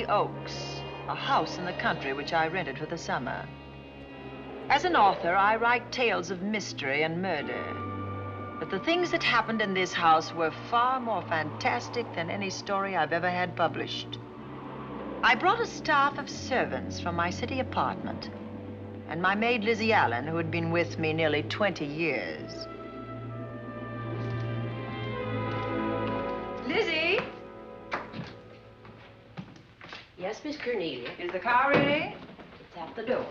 the Oaks, a house in the country which I rented for the summer. As an author, I write tales of mystery and murder. But the things that happened in this house were far more fantastic than any story I've ever had published. I brought a staff of servants from my city apartment, and my maid Lizzie Allen, who had been with me nearly 20 years. Lizzie? Yes, Miss Cornelia? Is the car ready? It's at the door.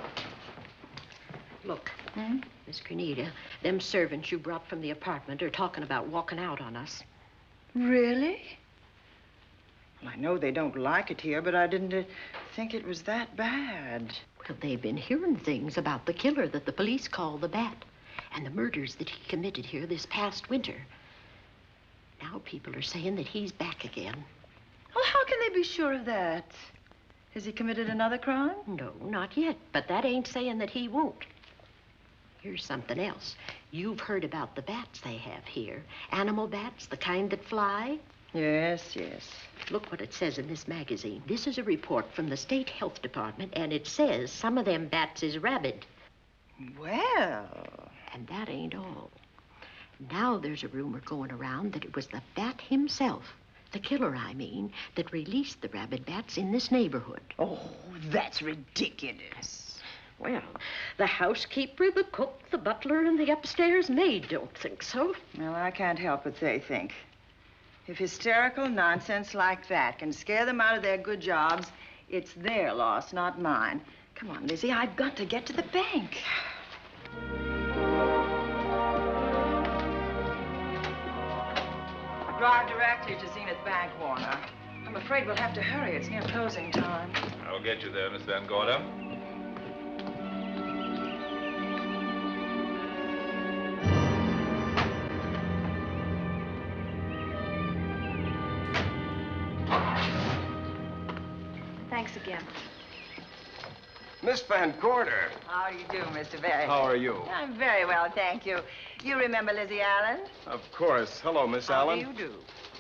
Look, Miss Cornelia, them servants you brought from the apartment are talking about walking out on us. Really? Well, I know they don't like it here, but I didn't think it was that bad. Well, they've been hearing things about the killer that the police call the Bat and the murders that he committed here this past winter. Now people are saying that he's back again. Well, how can they be sure of that? Has he committed another crime? No, not yet, but that ain't saying that he won't. Here's something else. You've heard about the bats they have here. Animal bats, the kind that fly. Yes, yes. Look what it says in this magazine. This is a report from the State Health Department, and it says some of them bats is rabid. Well... And that ain't all. Now there's a rumor going around that it was the bat himself, the killer, I mean, that released the rabid bats in this neighborhood. Oh, that's ridiculous. Well, the housekeeper, the cook, the butler, and the upstairs maid don't think so. Well, I can't help what they think. If hysterical nonsense like that can scare them out of their good jobs, it's their loss, not mine. Come on, Lizzie, I've got to get to the bank. Drive directly to Zenith Bank, Warner. I'm afraid we'll have to hurry. It's near closing time. I'll get you there, Miss Van Gorder. Thanks again. Miss Van Gorder. How do you do, Mr. Berry? How are you? I'm very well, thank you. You remember Lizzie Allen? Of course. Hello, Miss Allen. How do you do?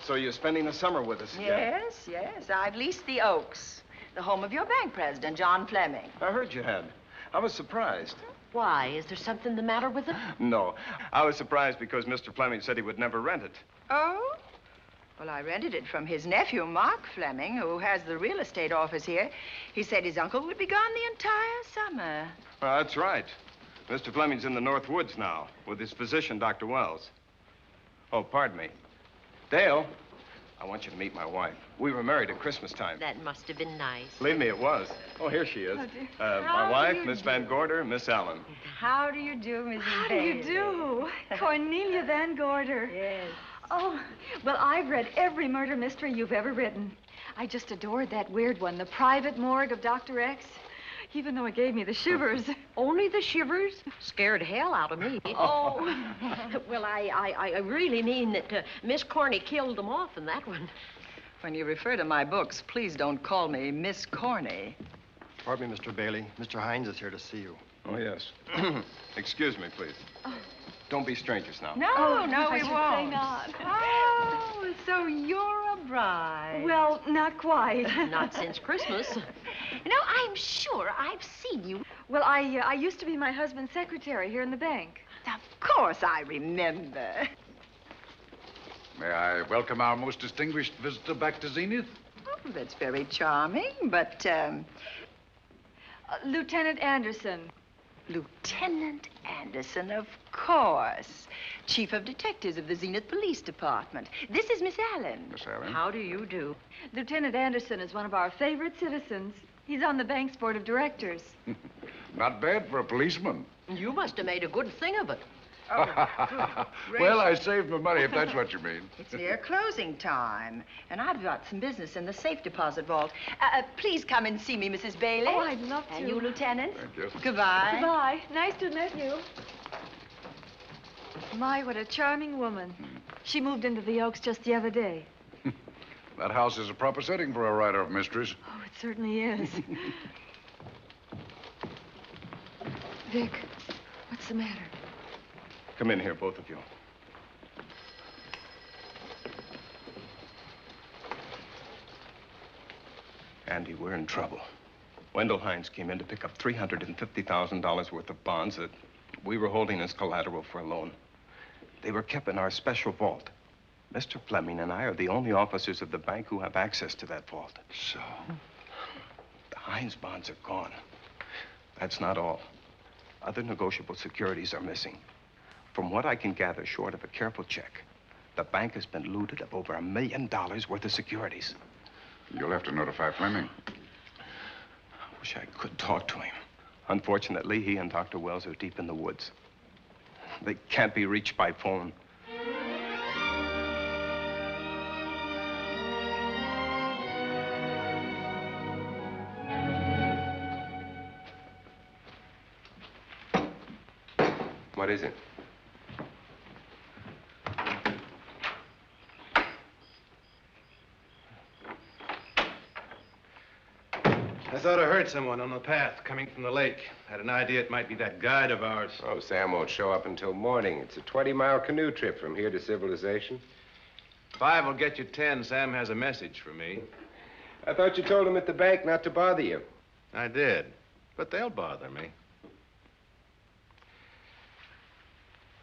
So you're spending the summer with us again? Yes, yes. I've leased the Oaks, the home of your bank president, John Fleming. I heard you had. I was surprised. Why? Is there something the matter with it? No. I was surprised because Mr. Fleming said he would never rent it. Oh? Well, I rented it from his nephew, Mark Fleming, who has the real estate office here. He said his uncle would be gone the entire summer. Well, that's right. Mr. Fleming's in the North Woods now with his physician, Dr. Wells. Oh, pardon me. Dale, I want you to meet my wife. We were married at Christmas time. That must have been nice. Believe me, it was. Oh, here she is. My wife, Miss Van Gorder, Miss Allen. How do you do, Mrs. How do you do? Cornelia Van Gorder. Yes. Oh, well, I've read every murder mystery you've ever written. I just adored that weird one, The Private Morgue of Dr. X, even though it gave me the shivers. Only the shivers? Scared hell out of me. Oh. Well, I really mean that Miss Corney killed them off in that one. When you refer to my books, please don't call me Miss Corney. Pardon me, Mr. Bailey. Mr. Hines is here to see you. Oh, yes. Excuse me, please. Don't be strangers now. No, no, I we should won't. say not. Oh, so you're a bride. Well, not quite. Not since Christmas. You know, I'm sure I've seen you. Well, I used to be my husband's secretary here in the bank. Of course I remember. May I welcome our most distinguished visitor back to Zenith? Oh, that's very charming, but, Lieutenant Anderson. Lieutenant Anderson, of course. Chief of Detectives of the Zenith Police Department. This is Miss Allen. Miss Allen. How do you do? Lieutenant Anderson is one of our favorite citizens. He's on the bank's board of directors. Not bad for a policeman. You must have made a good thing of it. Oh, Well, I saved my money, if that's what you mean. It's near closing time, and I've got some business in the safe deposit vault. Please come and see me, Mrs. Bailey. Oh, I'd love to. And you, Lieutenant. Thank you. Goodbye. Goodbye. Nice to have met you. My, what a charming woman. She moved into the Oaks just the other day. That house is a proper setting for a writer of mysteries. Oh, it certainly is. Vic, what's the matter? Come in here, both of you. Andy, we're in trouble. Wendell Hines came in to pick up $350,000 worth of bonds that we were holding as collateral for a loan. They were kept in our special vault. Mr. Fleming and I are the only officers of the bank who have access to that vault. So? The Hines bonds are gone. That's not all. Other negotiable securities are missing. From what I can gather, short of a careful check, the bank has been looted of over $1 million worth of securities. You'll have to notify Fleming. I wish I could talk to him. Unfortunately, he and Dr. Wells are deep in the woods. They can't be reached by phone. What is it? I thought I heard someone on the path coming from the lake. Had an idea it might be that guide of ours. Oh, Sam won't show up until morning. It's a 20-mile canoe trip from here to civilization. 5 will get you 10. Sam has a message for me. I thought you told him at the bank not to bother you. I did, but they'll bother me.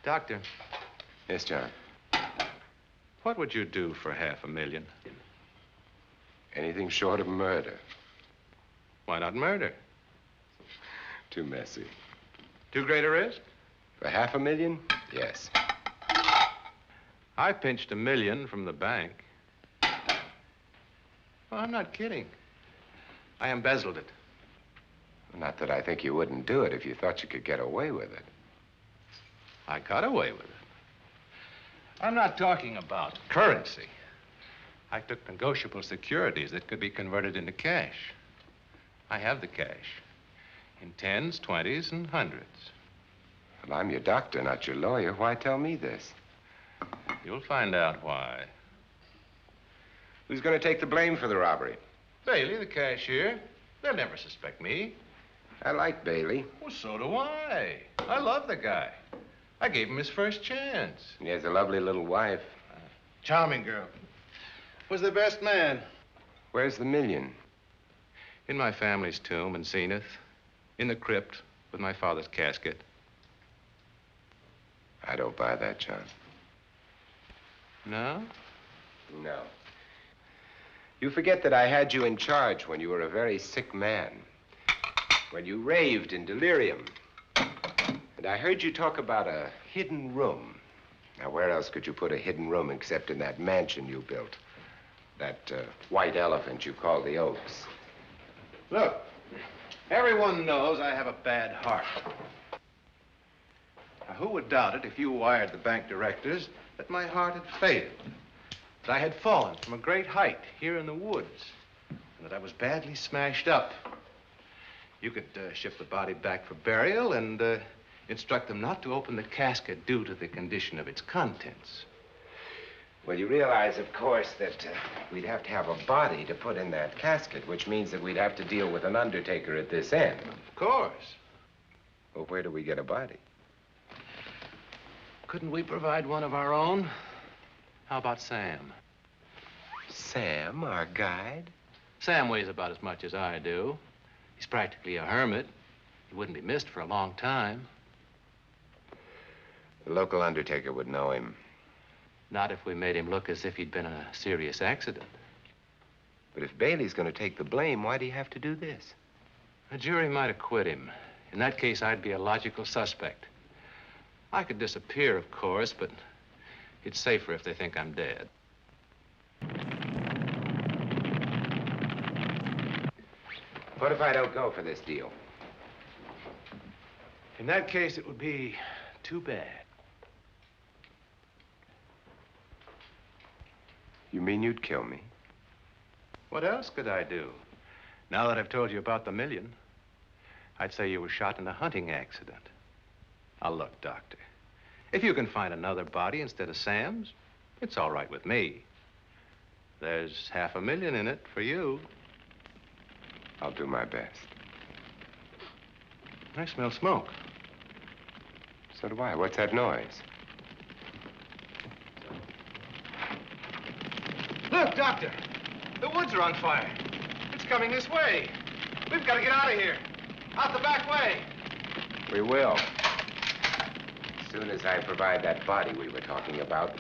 Doctor. Yes, John. What would you do for $500,000? Anything short of murder. Why not murder? Too messy. Too great a risk? For $500,000? Yes. I pinched $1 million from the bank. Well, I'm not kidding. I embezzled it. Not that I think you wouldn't do it if you thought you could get away with it. I got away with it. I'm not talking about currency. I took negotiable securities that could be converted into cash. I have the cash in 10s, 20s, and 100s. Well, I'm your doctor, not your lawyer. Why tell me this? You'll find out why. Who's going to take the blame for the robbery? Bailey, the cashier. They'll never suspect me. I like Bailey. Well, so do I. I love the guy. I gave him his first chance. He has a lovely little wife. Charming girl. Was the best man. Where's the $1 million? In my family's tomb in Zenith. In the crypt with my father's casket. I don't buy that, John. No? No. You forget that I had you in charge when you were a very sick man. When you raved in delirium. And I heard you talk about a hidden room. Now, where else could you put a hidden room except in that mansion you built? That white elephant you call the Oaks. Look, everyone knows I have a bad heart. Now, who would doubt it if you wired the bank directors that my heart had failed? That I had fallen from a great height here in the woods, and that I was badly smashed up. You could ship the body back for burial and instruct them not to open the casket due to the condition of its contents. Well, you realize, of course, that we'd have to have a body to put in that casket, which means that we'd have to deal with an undertaker at this end. Of course. Well, where do we get a body? Couldn't we provide one of our own? How about Sam? Sam, our guide? Sam weighs about as much as I do. He's practically a hermit. He wouldn't be missed for a long time. The local undertaker would know him. Not if we made him look as if he'd been in a serious accident. But if Bailey's going to take the blame, why'd he have to do this? A jury might acquit him. In that case, I'd be a logical suspect. I could disappear, of course, but it's safer if they think I'm dead. What if I don't go for this deal? In that case, it would be too bad. You mean you'd kill me? What else could I do? Now that I've told you about the $1 million, I'd say you were shot in a hunting accident. Now, look, Doctor, if you can find another body instead of Sam's, it's all right with me. There's $500,000 in it for you. I'll do my best. I smell smoke. So do I. What's that noise? Look, Doctor, the woods are on fire. It's coming this way. We've got to get out of here. Out the back way. We will. As soon as I provide that body we were talking about.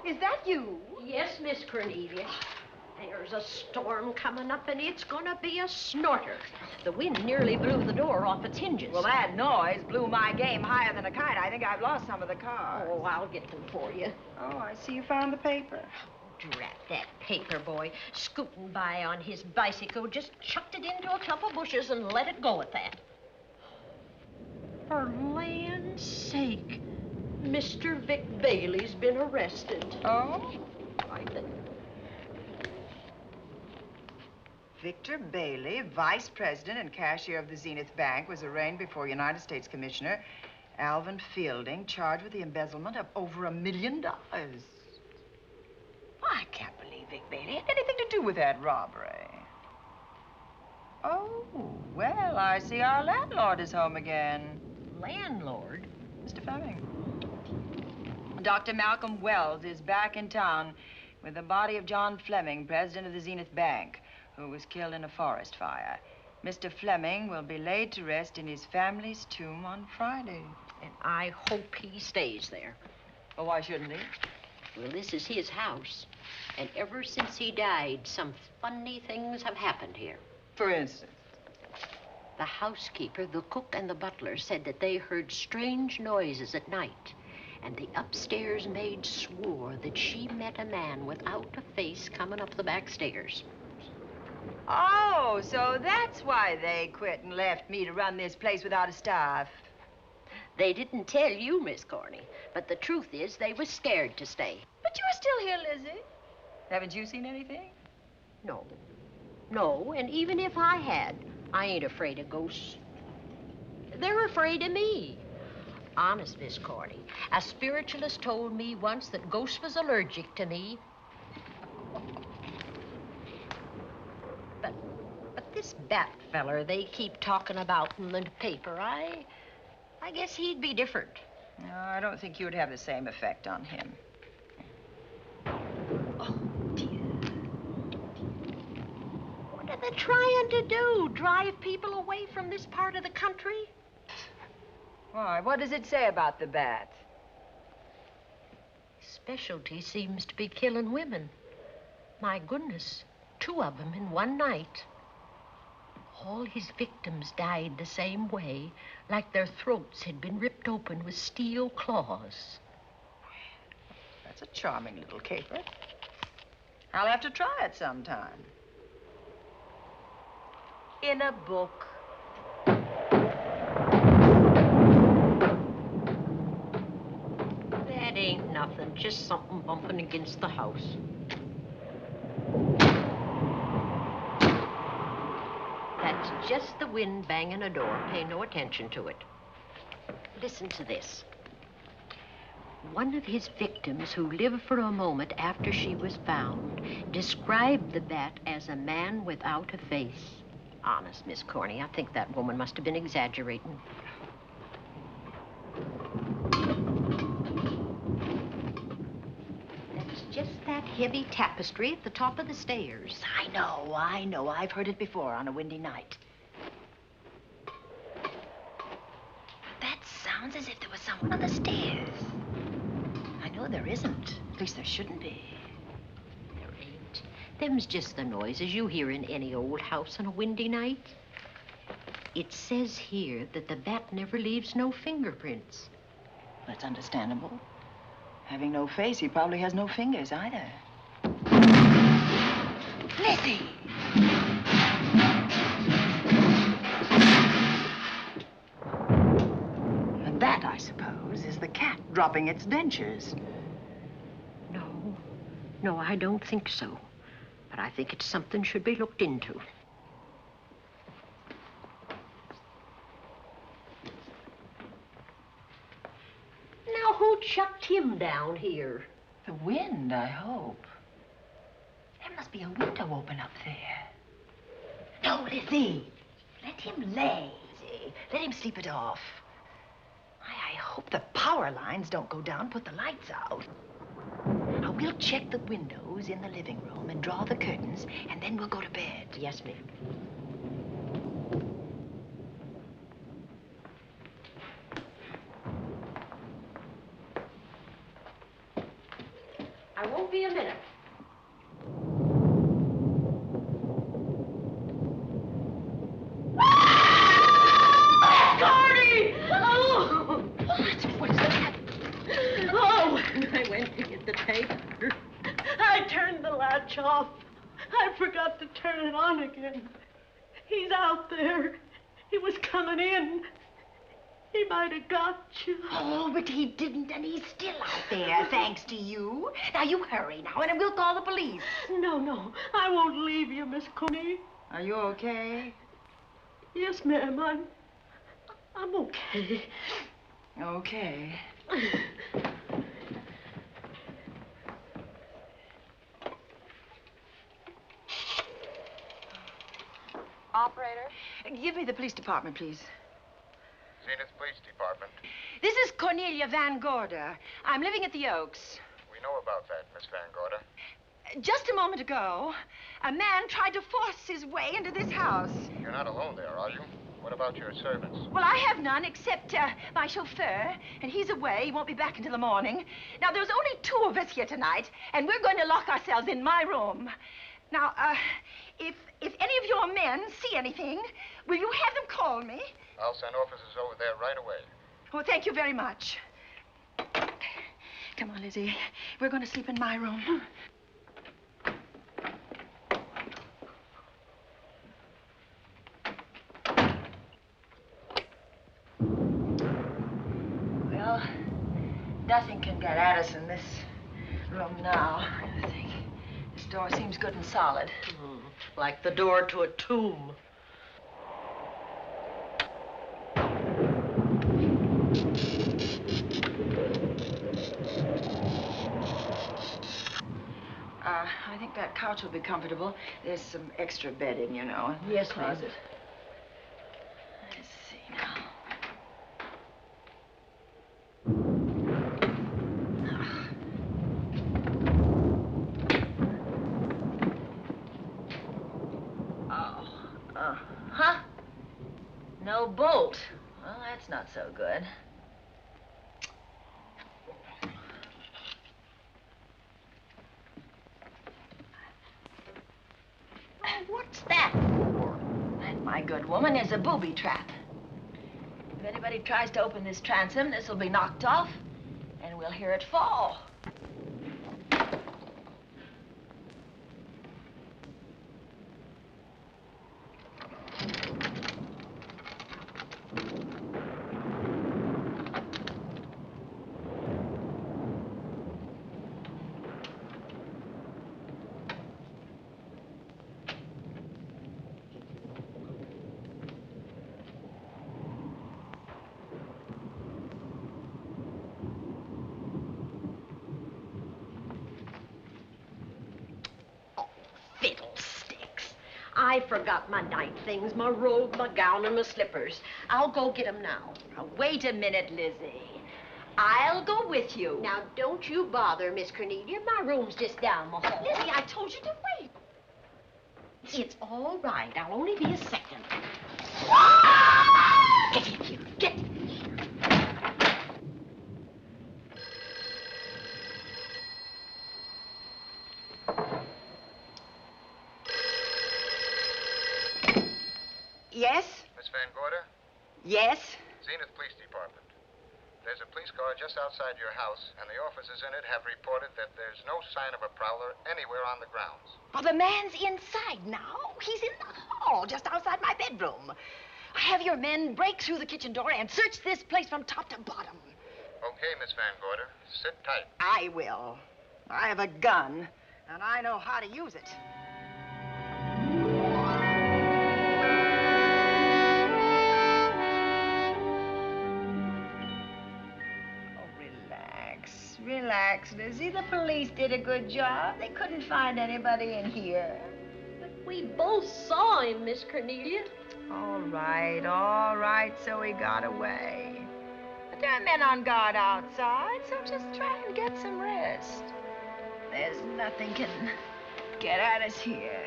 Is that you? Yes, Miss Cornelia. There's a storm coming up, and it's gonna be a snorter. The wind nearly blew the door off its hinges. Well, that noise blew my game higher than a kite. I think I've lost some of the cars. Oh, I'll get them for you. Oh, I see you found the paper. Drat that paper boy, scooting by on his bicycle, just chucked it into a clump of bushes and let it go at that. For land's sake, Mr. Vic Bailey's been arrested. Oh? I think. Victor Bailey, vice president and cashier of the Zenith Bank, was arraigned before United States Commissioner Alvin Fielding, charged with the embezzlement of over $1 million. I can't believe Vic Bailey had anything to do with that robbery. Oh, well, I see our landlord is home again. Landlord? Mr. Fleming. Dr. Malcolm Wells is back in town with the body of John Fleming, president of the Zenith Bank, who was killed in a forest fire. Mr. Fleming will be laid to rest in his family's tomb on Friday. And I hope he stays there. Well, why shouldn't he? Well, this is his house. And ever since he died, some funny things have happened here. For instance? The housekeeper, the cook, and the butler said that they heard strange noises at night. And the upstairs maid swore that she met a man without a face coming up the back stairs. Oh, so that's why they quit and left me to run this place without a staff. They didn't tell you, Miss Corney, but the truth is they were scared to stay. But you're still here, Lizzie. Haven't you seen anything? No. No, and even if I had, I ain't afraid of ghosts. They're afraid of me. Honest, Miss Corney, a spiritualist told me once that ghosts was allergic to me. But this Bat feller they keep talking about in the paper, I guess he'd be different. No, I don't think you would have the same effect on him. Oh, dear. What are they trying to do? Drive people away from this part of the country? Why, what does it say about the bat? Specialty seems to be killing women. My goodness, 2 of them in one night. All his victims died the same way, like their throats had been ripped open with steel claws. That's a charming little caper. I'll have to try it sometime. In a book. That ain't nothing, just something bumping against the house. That's just the wind banging a door. Pay no attention to it. Listen to this. One of his victims, who lived for a moment after she was found, described the bat as a man without a face. Honest, Miss Corney, I think that woman must have been exaggerating. That's just that heavy tapestry at the top of the stairs. I know. I've heard it before on a windy night. That sounds as if there was someone on the stairs. I know there isn't. At least there shouldn't be. There ain't. Them's just the noises you hear in any old house on a windy night. It says here that the bat never leaves no fingerprints. That's understandable. Having no face, he probably has no fingers either. Lizzie! And that, I suppose, is the cat dropping its dentures. No, I don't think so. But I think it's something should be looked into. him down here. The wind, I hope. There must be a window open up there. No, Lizzie. Let him lay. Let him sleep it off. I hope the power lines don't go down, put the lights out. Now, we'll check the windows in the living room and draw the curtains, and then we'll go to bed. Yes, ma'am. I won't be a minute. Gordy! Oh! What's that? Oh, when I went to get the tape, I turned the latch off. I forgot to turn it on again. He's out there. He was coming in. He might have got you. Oh, but he didn't, and he's still out there, thanks to you. Now, you hurry now, and we'll call the police. No, I won't leave you, Miss Coney. Are you okay? Yes, ma'am, I'm okay. Okay. Operator? Give me the police department, please. Zenith Police Department. This is Cornelia Van Gorder. I'm living at the Oaks. We know about that, Miss Van Gorder. Just a moment ago, a man tried to force his way into this house. You're not alone there, are you? What about your servants? Well, I have none except my chauffeur, and he's away. He won't be back until the morning. Now, there's only 2 of us here tonight, and we're going to lock ourselves in my room. Now, if any of your men see anything, will you have them call me? I'll send officers over there right away. Oh, thank you very much. Come on, Lizzie. We're going to sleep in my room. Well, nothing can get at us in this room now, I think. This door seems good and solid. Like the door to a tomb. I think that couch will be comfortable. There's some extra bedding, you know, in the Yes, closet. ma'am. Let's see now. Huh? No bolt. Well, that's not so good. Oh, what's that for? That, my good woman, is a booby trap. If anybody tries to open this transom, this will be knocked off, and we'll hear it fall. Fiddlesticks. I forgot my night things, my robe, my gown, and my slippers. I'll go get 'em now. Now, wait a minute, Lizzie. I'll go with you. Now, don't you bother, Miss Cornelia. My room's just down the hall. Lizzie, I told you to wait. It's all right. I'll only be a second. Get in here. Get in here. Yes? Miss Van Gorder? Yes? Zenith Police Department. There's a police car just outside your house, and the officers in it have reported that there's no sign of a prowler anywhere on the grounds. Oh, the man's inside now. He's in the hall, just outside my bedroom. Have your men break through the kitchen door and search this place from top to bottom. Okay, Miss Van Gorder. Sit tight. I will. I have a gun, and I know how to use it. relax, Lizzie. The police did a good job. They couldn't find anybody in here. But we both saw him, Miss Cornelia. All right, so he got away. But there are men on guard outside, so just try and get some rest. There's nothing can get at us here.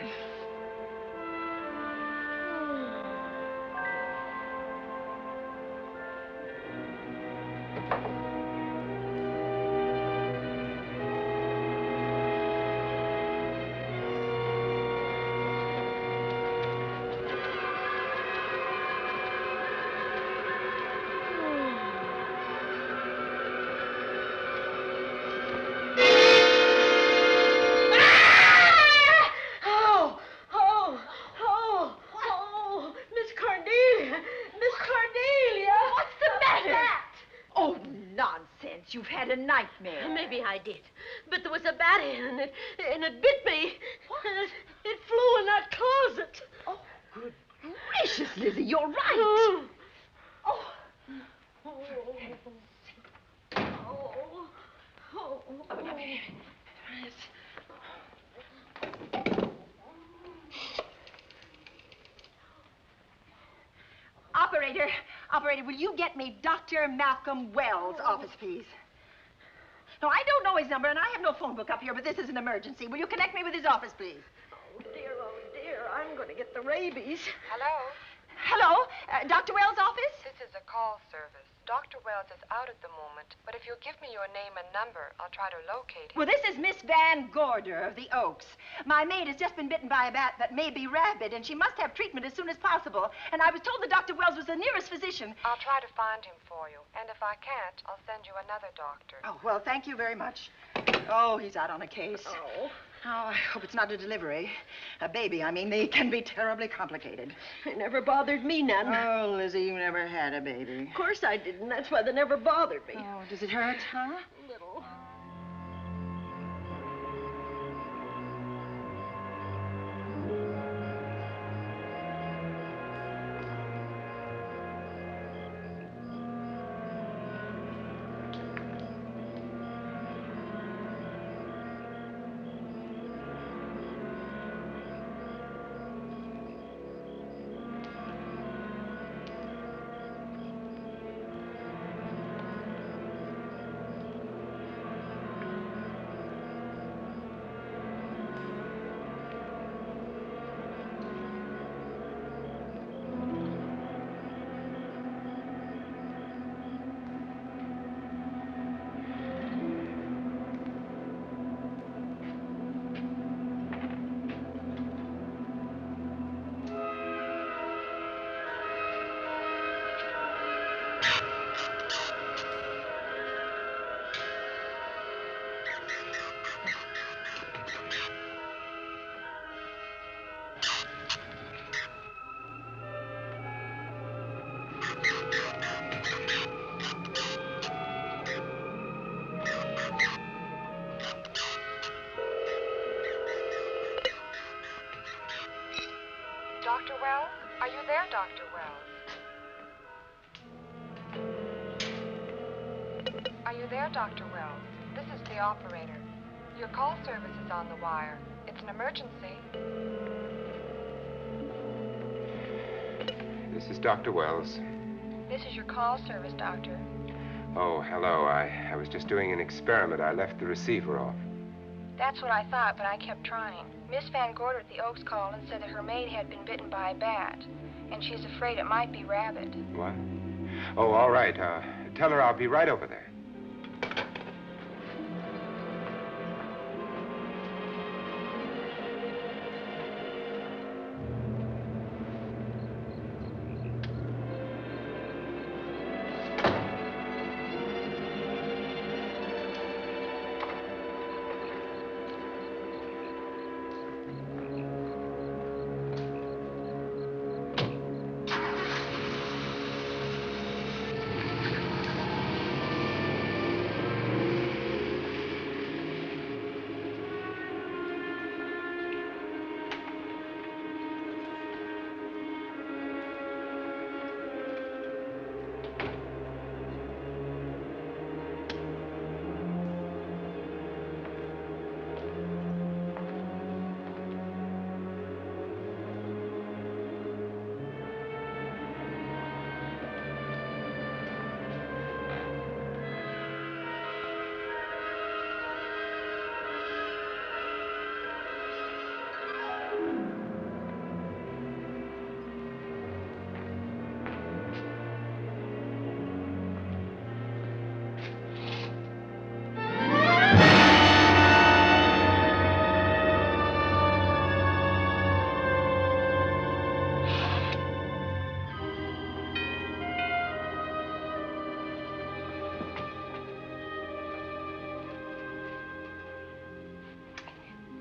You've had a nightmare. Maybe I did. But there was a bat in it, and it bit me. What? And it flew in that closet. Oh, good gracious, Lizzie, you're right. Oh. Oh. Operator, will you get me Dr. Malcolm Wells' office, please? No, I don't know his number, and I have no phone book up here, but this is an emergency. Will you connect me with his office, please? Oh, dear, I'm going to get the rabies. Hello? Hello? Dr. Wells' office? This is a call service. Dr. Wells is out at the moment, but if you'll give me your name and number, I'll try to locate him. Well, this is Miss Van Gorder of the Oaks. My maid has just been bitten by a bat that may be rabid, and she must have treatment as soon as possible. And I was told that Dr. Wells was the nearest physician. I'll try to find him for you, and if I can't, I'll send you another doctor. Oh, well, thank you very much. Oh, he's out on a case. Oh. Oh, I hope it's not a delivery. A baby, I mean, they can be terribly complicated. It never bothered me none. Oh, Lizzie, you never had a baby. Of course I didn't. That's why they never bothered me. Oh, does it hurt, huh? Little. Dr. Wells? Are you there, Dr. Wells? Are you there, Dr. Wells? This is the operator. Your call service is on the wire. It's an emergency. This is Dr. Wells. This is your call service, doctor. Oh, hello. I was just doing an experiment. I left the receiver off. That's what I thought, but I kept trying. Miss Van Gorder at the Oaks called and said that her maid had been bitten by a bat, and she's afraid it might be rabid. What? Oh, all right. Tell her I'll be right over there.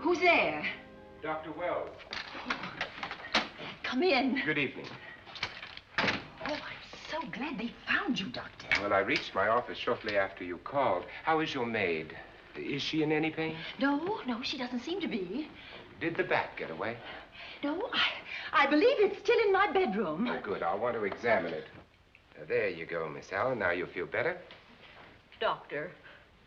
Who's there? Dr. Wells. Come in. Good evening. Oh, I'm so glad they found you, Doctor. Well, I reached my office shortly after you called. How is your maid? Is she in any pain? No, she doesn't seem to be. Did the bat get away? No, I believe it's still in my bedroom. Oh, good. I'll want to examine it. There you go, Miss Allen. Now you feel better? Doctor,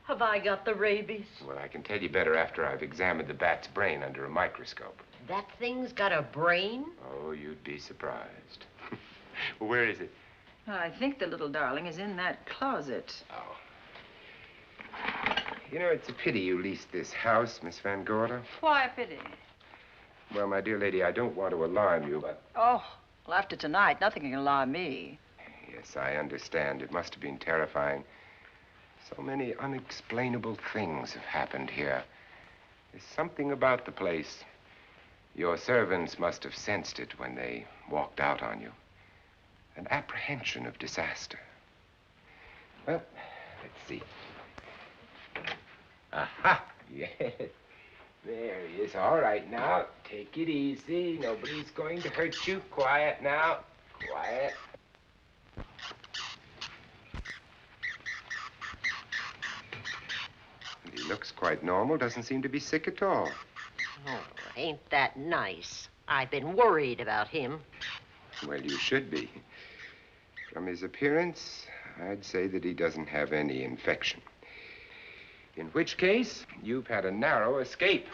have I got the rabies? Well, I can tell you better after I've examined the bat's brain under a microscope. That thing's got a brain? Oh, you'd be surprised. Where is it? I think the little darling is in that closet. Oh. You know, it's a pity you leased this house, Miss Van Gorder. Why a pity? Well, my dear lady, I don't want to alarm you, but... Oh, well, after tonight, nothing can alarm me. Yes, I understand. It must have been terrifying. So many unexplainable things have happened here. There's something about the place. Your servants must have sensed it when they walked out on you. An apprehension of disaster. Well, let's see. Aha! Yes. There he is. All right, now, take it easy. Nobody's going to hurt you. Quiet now. Quiet. And he looks quite normal. Doesn't seem to be sick at all. Oh, ain't that nice? I've been worried about him. Well, you should be. From his appearance, I'd say that he doesn't have any infection. In which case, you've had a narrow escape.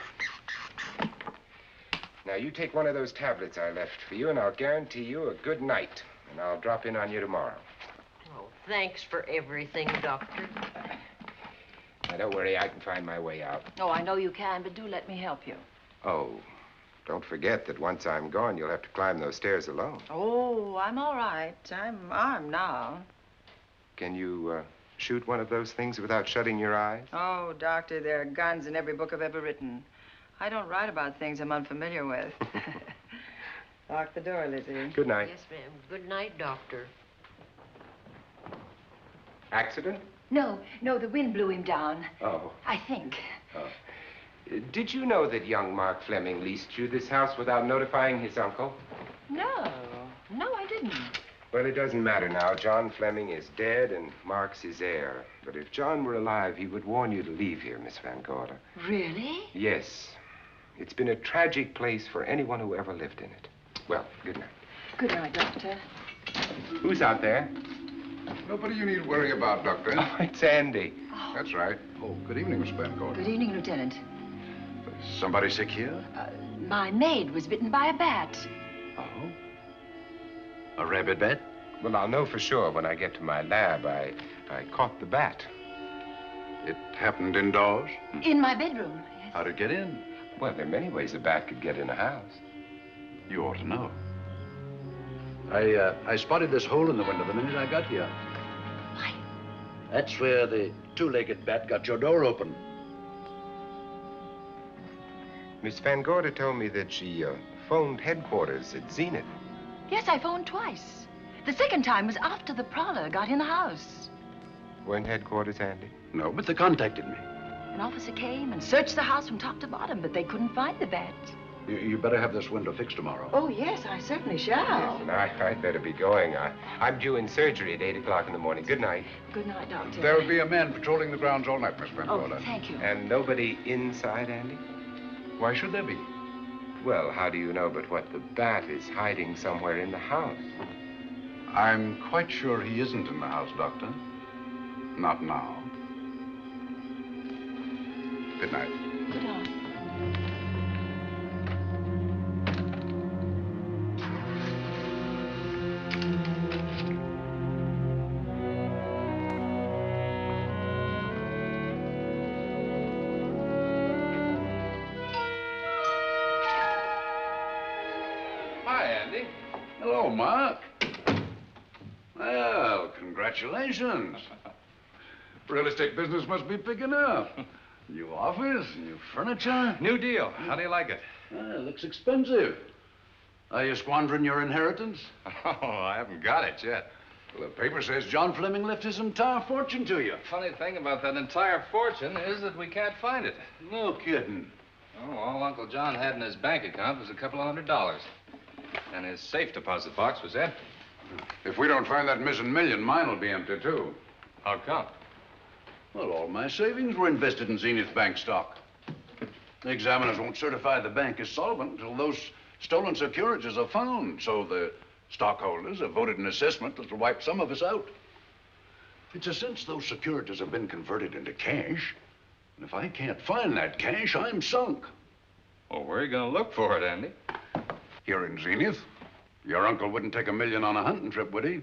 Now, you take one of those tablets I left for you, and I'll guarantee you a good night. And I'll drop in on you tomorrow. Oh, thanks for everything, Doctor. Now, don't worry, I can find my way out. Oh, I know you can, but do let me help you. Oh, don't forget that once I'm gone, you'll have to climb those stairs alone. Oh, I'm all right. I'm armed now. Can you, shoot one of those things without shutting your eyes? Oh, Doctor, there are guns in every book I've ever written. I don't write about things I'm unfamiliar with. Lock the door, Lizzie. Good night. Yes, ma'am. Good night, Doctor. Accident? No, the wind blew him down. Oh. I think. Oh. Did you know that young Mark Fleming leased you this house without notifying his uncle? No, I didn't. Well, it doesn't matter now. John Fleming is dead, and Mark's his heir. But if John were alive, he would warn you to leave here, Miss Van Gorder. Really? Yes. It's been a tragic place for anyone who ever lived in it. Well, good night. Good night, Doctor. Who's out there? Nobody you need worry about, Doctor. Oh, it's Andy. That's right. Oh, good evening, Miss Van Gorder. Good evening, Lieutenant. Somebody sick here? My maid was bitten by a bat. Oh? A rabid bat? Well, I'll know for sure when I get to my lab. I caught the bat. It happened indoors? In my bedroom, yes. How'd it get in? Well, there are many ways a bat could get in a house. You ought to know. I spotted this hole in the window the minute I got here. Why? That's where the two-legged bat got your door open. Miss Van Gorder told me that she phoned headquarters at Zenith. Yes, I phoned twice. The second time was after the prowler got in the house. Weren't headquarters, Andy? No, but they contacted me. An officer came and searched the house from top to bottom, but they couldn't find the bat. You better have this window fixed tomorrow. Oh, yes, I certainly shall. Yes, and I'd better be going. I'm due in surgery at 8 o'clock in the morning. Good night. Good night, Doctor. There will be a man patrolling the grounds all night, Miss Van Oh, Gorder. thank you. And nobody inside, Andy? Why should there be? Well, how do you know but what the bat is hiding somewhere in the house? I'm quite sure he isn't in the house, Doctor. Not now. Good night. Good night. Hi, Andy. Hello, Mark. Well, congratulations. Real estate business must be picking up. New office, new furniture. New deal. How do you like it? It looks expensive. Are you squandering your inheritance? Oh, I haven't got it yet. Well, the paper says John Fleming left his entire fortune to you. Funny thing about that entire fortune is that we can't find it. No kidding. Oh, all Uncle John had in his bank account was a couple of $100. And his safe deposit box was empty. If we don't find that missing million, mine will be empty, too. How come? Well, all my savings were invested in Zenith Bank stock. The examiners won't certify the bank is solvent until those stolen securities are found. So the stockholders have voted an assessment that'll wipe some of us out. It's a since those securities have been converted into cash. And if I can't find that cash, I'm sunk. Well, where are you going to look for it, Andy? Here in Zenith. Your uncle wouldn't take $1 million on a hunting trip, would he?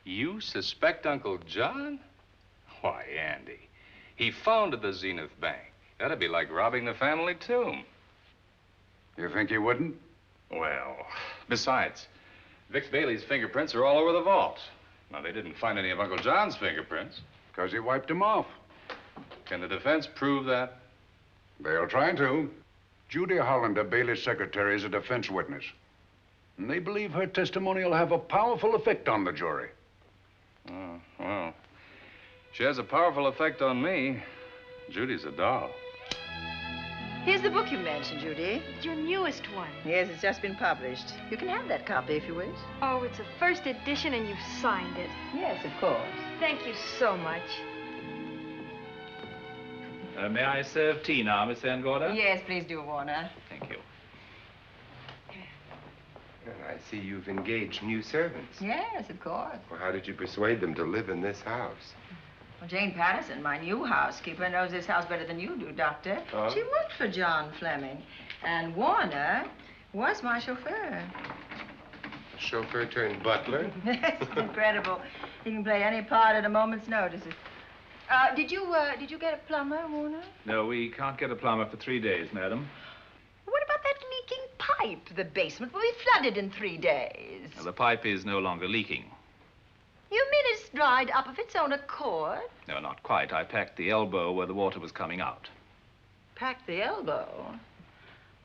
You suspect Uncle John? Why, Andy, he founded the Zenith Bank. That'd be like robbing the family tomb. You think he wouldn't? Well, besides, Vic Bailey's fingerprints are all over the vault. Now, they didn't find any of Uncle John's fingerprints. Because he wiped them off. Can the defense prove that? They'll try to. Judy Hollander, Bailey's secretary, is a defense witness. And they believe her testimony will have a powerful effect on the jury. Oh, well, she has a powerful effect on me. Judy's a doll. Here's the book you mentioned, Judy. It's your newest one. Yes, it's just been published. You can have that copy if you wish. Oh, it's a first edition and you've signed it. Yes, of course. Thank you so much. May I serve tea now, Miss Van Gorder? Yes, please do, Warner. Thank you. Well, I see you've engaged new servants. Yes, of course. Well, how did you persuade them to live in this house? Well, Jane Patterson, my new housekeeper, knows this house better than you do, Doctor. Oh? She worked for John Fleming. And Warner was my chauffeur. Chauffeur turned butler? It's incredible. He can play any part at a moment's notice. Did you get a plumber, Warner? No, we can't get a plumber for 3 days, madam. What about that leaking pipe? The basement will be flooded in 3 days. The pipe is no longer leaking. You mean it's dried up of its own accord? No, not quite. I packed the elbow where the water was coming out. Packed the elbow?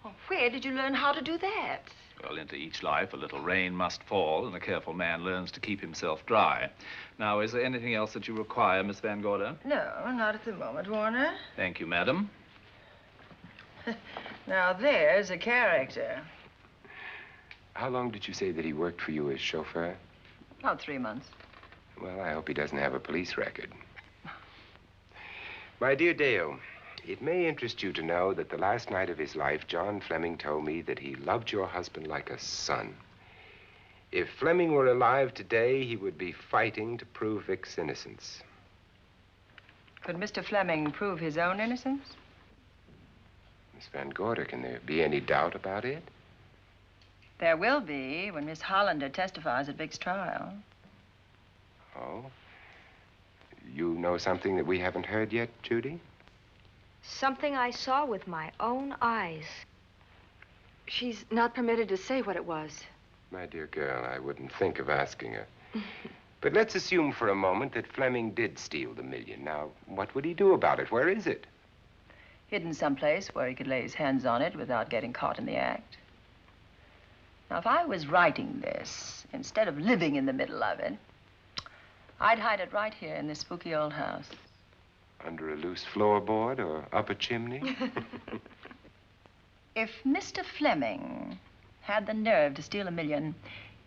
Well, where did you learn how to do that? Well, into each life, a little rain must fall, and a careful man learns to keep himself dry. Now, is there anything else that you require, Miss Van Gorder? No, not at the moment, Warner. Thank you, madam. Now, there's a character. How long did you say that he worked for you as chauffeur? About 3 months. Well, I hope he doesn't have a police record. My dear Dale, it may interest you to know that the last night of his life, John Fleming told me that he loved your husband like a son. If Fleming were alive today, he would be fighting to prove Vic's innocence. Could Mr. Fleming prove his own innocence? Miss Van Gorder, can there be any doubt about it? There will be when Miss Hollander testifies at Vic's trial. Oh? You know something that we haven't heard yet, Judy? Something I saw with my own eyes. She's not permitted to say what it was. My dear girl, I wouldn't think of asking her. But let's assume for a moment that Fleming did steal the $1 million. Now, what would he do about it? Where is it? Hidden someplace where he could lay his hands on it without getting caught in the act. Now, if I was writing this, instead of living in the middle of it, I'd hide it right here in this spooky old house. Under a loose floorboard or up a chimney? If Mr. Fleming had the nerve to steal $1 million,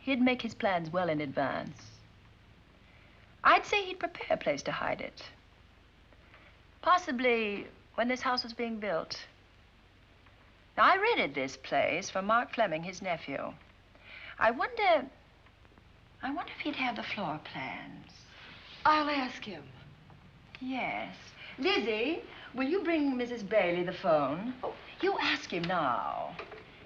he'd make his plans well in advance. I'd say he'd prepare a place to hide it. Possibly when this house was being built. Now, I rented this place from Mark Fleming, his nephew. I wonder if he'd have the floor plans. I'll ask him. Yes. Lizzie, will you bring Mrs. Bailey the phone? Oh, you ask him now.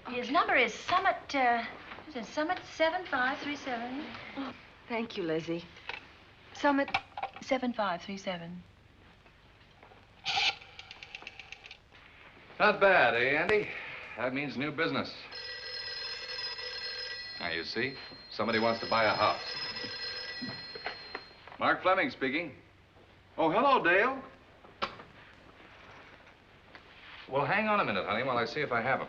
Okay. His number is Summit 7537. Oh, thank you, Lizzie. Summit 7537. Not bad, eh, Andy? That means new business. Now, you see, somebody wants to buy a house. Mark Fleming speaking. Oh, hello, Dale. Well, hang on a minute, honey, while I see if I have him.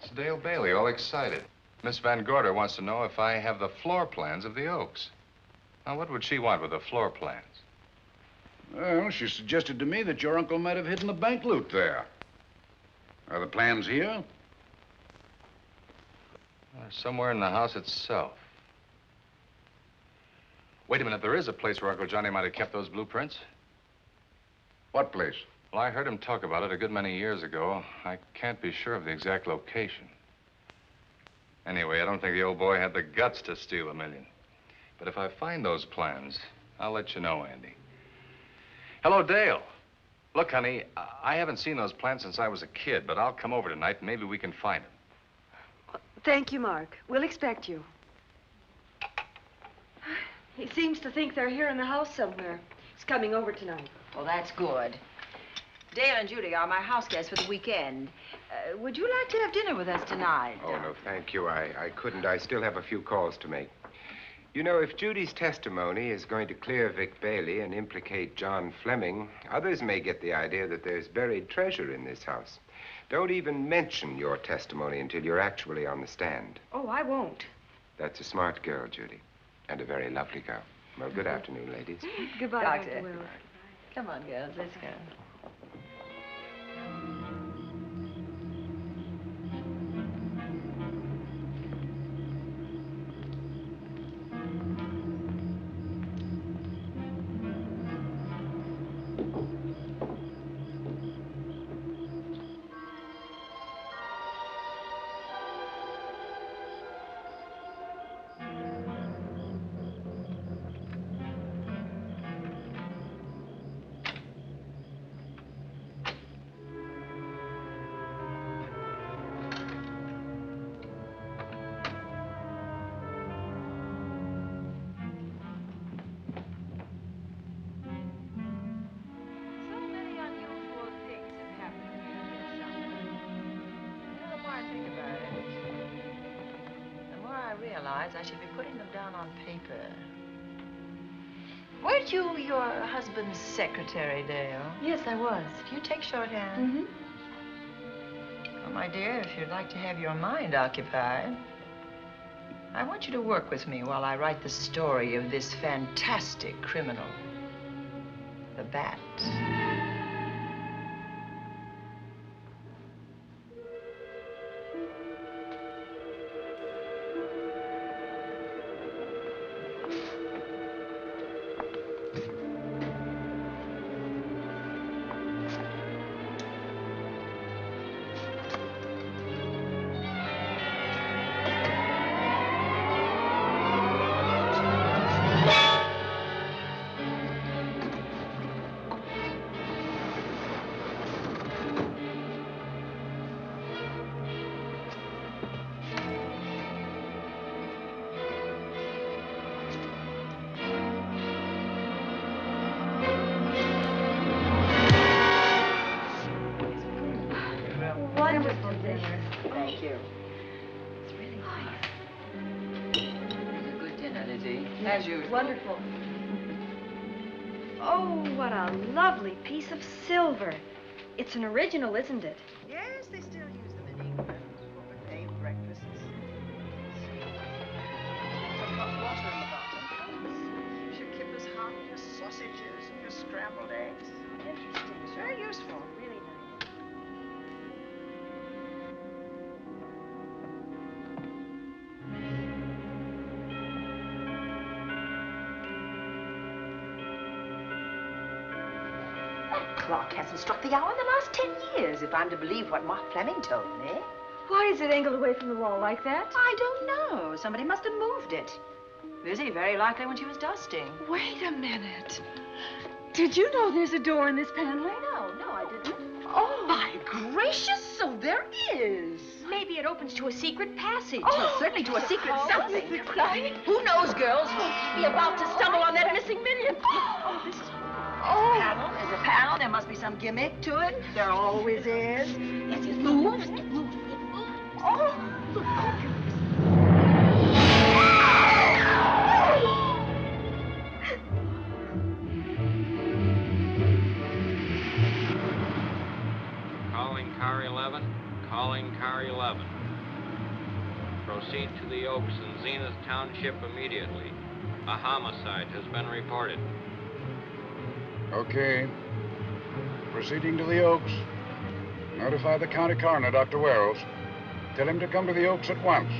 It's Dale Bailey, all excited. Miss Van Gorder wants to know if I have the floor plans of the Oaks. Now, what would she want with the floor plans? Well, she suggested to me that your uncle might have hidden the bank loot there. Are the plans here? Somewhere in the house itself. Wait a minute, there is a place where Uncle Johnny might have kept those blueprints. What place? Well, I heard him talk about it a good many years ago. I can't be sure of the exact location. Anyway, I don't think the old boy had the guts to steal $1 million. But if I find those plans, I'll let you know, Andy. Hello, Dale. Look, honey, I haven't seen those plans since I was a kid, but I'll come over tonight and maybe we can find them. Thank you, Mark. We'll expect you. He seems to think they're here in the house somewhere. He's coming over tonight. Well, that's good. Dale and Judy are my house guests for the weekend. Would you like to have dinner with us tonight? Oh, no, thank you. I couldn't. I still have a few calls to make. You know, if Judy's testimony is going to clear Vic Bailey and implicate John Fleming, others may get the idea that there's buried treasure in this house. Don't even mention your testimony until you're actually on the stand. Oh, I won't. That's a smart girl, Judy, and a very lovely girl. Well, good afternoon, ladies. Goodbye, Doctor. Dr. Will. Come on, girls, let's go. I should be putting them down on paper. Weren't you your husband's secretary, Dale? Yes, I was. Do you take shorthand? Well, my dear, if you'd like to have your mind occupied, I want you to work with me while I write the story of this fantastic criminal, the Bat. Thank you. It's really nice. A good dinner, Lizzie. As usual. Wonderful. Oh, what a lovely piece of silver. It's an original, isn't it? Yes, they still use them in England for buffet breakfasts. Some hot water in the bottom. Should keep us hot, your sausages and your scrambled eggs. Interesting. It's very useful. Really nice. Clock hasn't struck the hour in the last 10 years, if I'm to believe what Mark Fleming told me. Why is it angled away from the wall like that? I don't know. Somebody must have moved it. Lizzie, very likely when she was dusting. Wait a minute. Did you know there's a door in this paneling? No, I didn't. Oh, my gracious, so there is. Maybe it opens to a secret passage. Oh, Well, certainly to a secret something. Right? Who knows, girls? We'll be about to stumble on that missing million. Oh, this is panel. There's a panel. There must be some gimmick to it. There always is. Yes, it moves. It moves. It moves. Oh. Calling car 11. Calling car 11. Proceed to the Oaks in Zenith Township immediately. A homicide has been reported. Okay. Proceeding to the Oaks. Notify the county coroner, Dr. Wells. Tell him to come to the Oaks at once.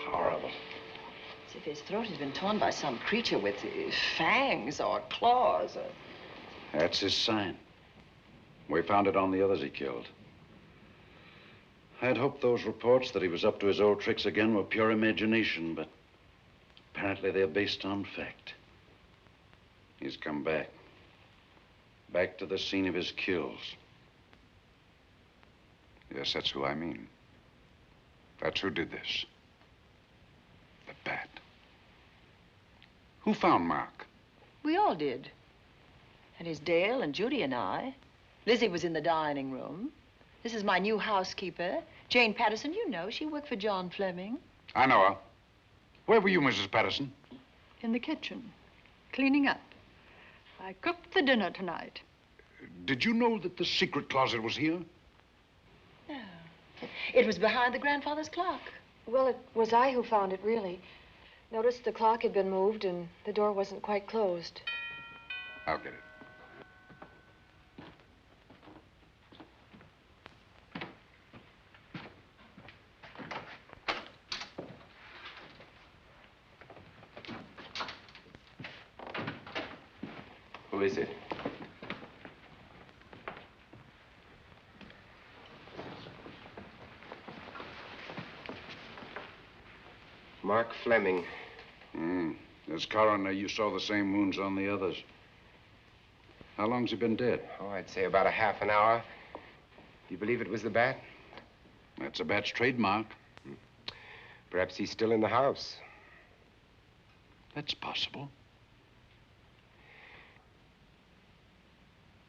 Horrible. As if his throat had been torn by some creature with fangs or claws. That's his sign. We found it on the others he killed. I'd hoped those reports that he was up to his old tricks again were pure imagination, but apparently they're based on fact. He's come back. Back to the scene of his kills. Yes, that's who I mean. That's who did this. The bat. Who found Mark? We all did. And it's Dale and Judy and I. Lizzie was in the dining room. This is my new housekeeper, Jane Patterson. You know, she worked for John Fleming. I know her. Where were you, Mrs. Patterson? In the kitchen, cleaning up. I cooked the dinner tonight. Did you know that the secret closet was here? No. It was behind the grandfather's clock. Well, it was I who found it, really. Noticed the clock had been moved and the door wasn't quite closed. I'll get it. Who is it? Mark Fleming. As coroner, you saw the same wounds on the others. How long's he been dead? Oh, I'd say about a half an hour. Do you believe it was the bat? That's a bat's trademark. Perhaps he's still in the house. That's possible.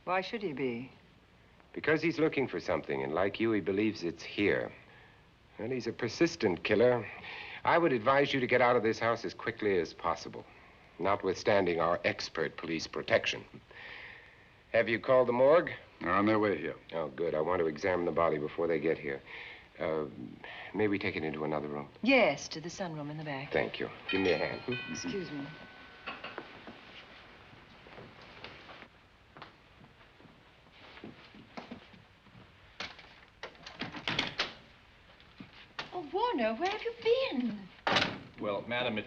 Why should he be? Because he's looking for something, and like you, he believes it's here. And he's a persistent killer. I would advise you to get out of this house as quickly as possible, notwithstanding our expert police protection. Have you called the morgue? They're on their way here. Oh, good. I want to examine the body before they get here. May we take it into another room? Yes, to the sunroom in the back. Thank you. Give me a hand. Excuse me. Oh, Warner, where have you been? Well, madam,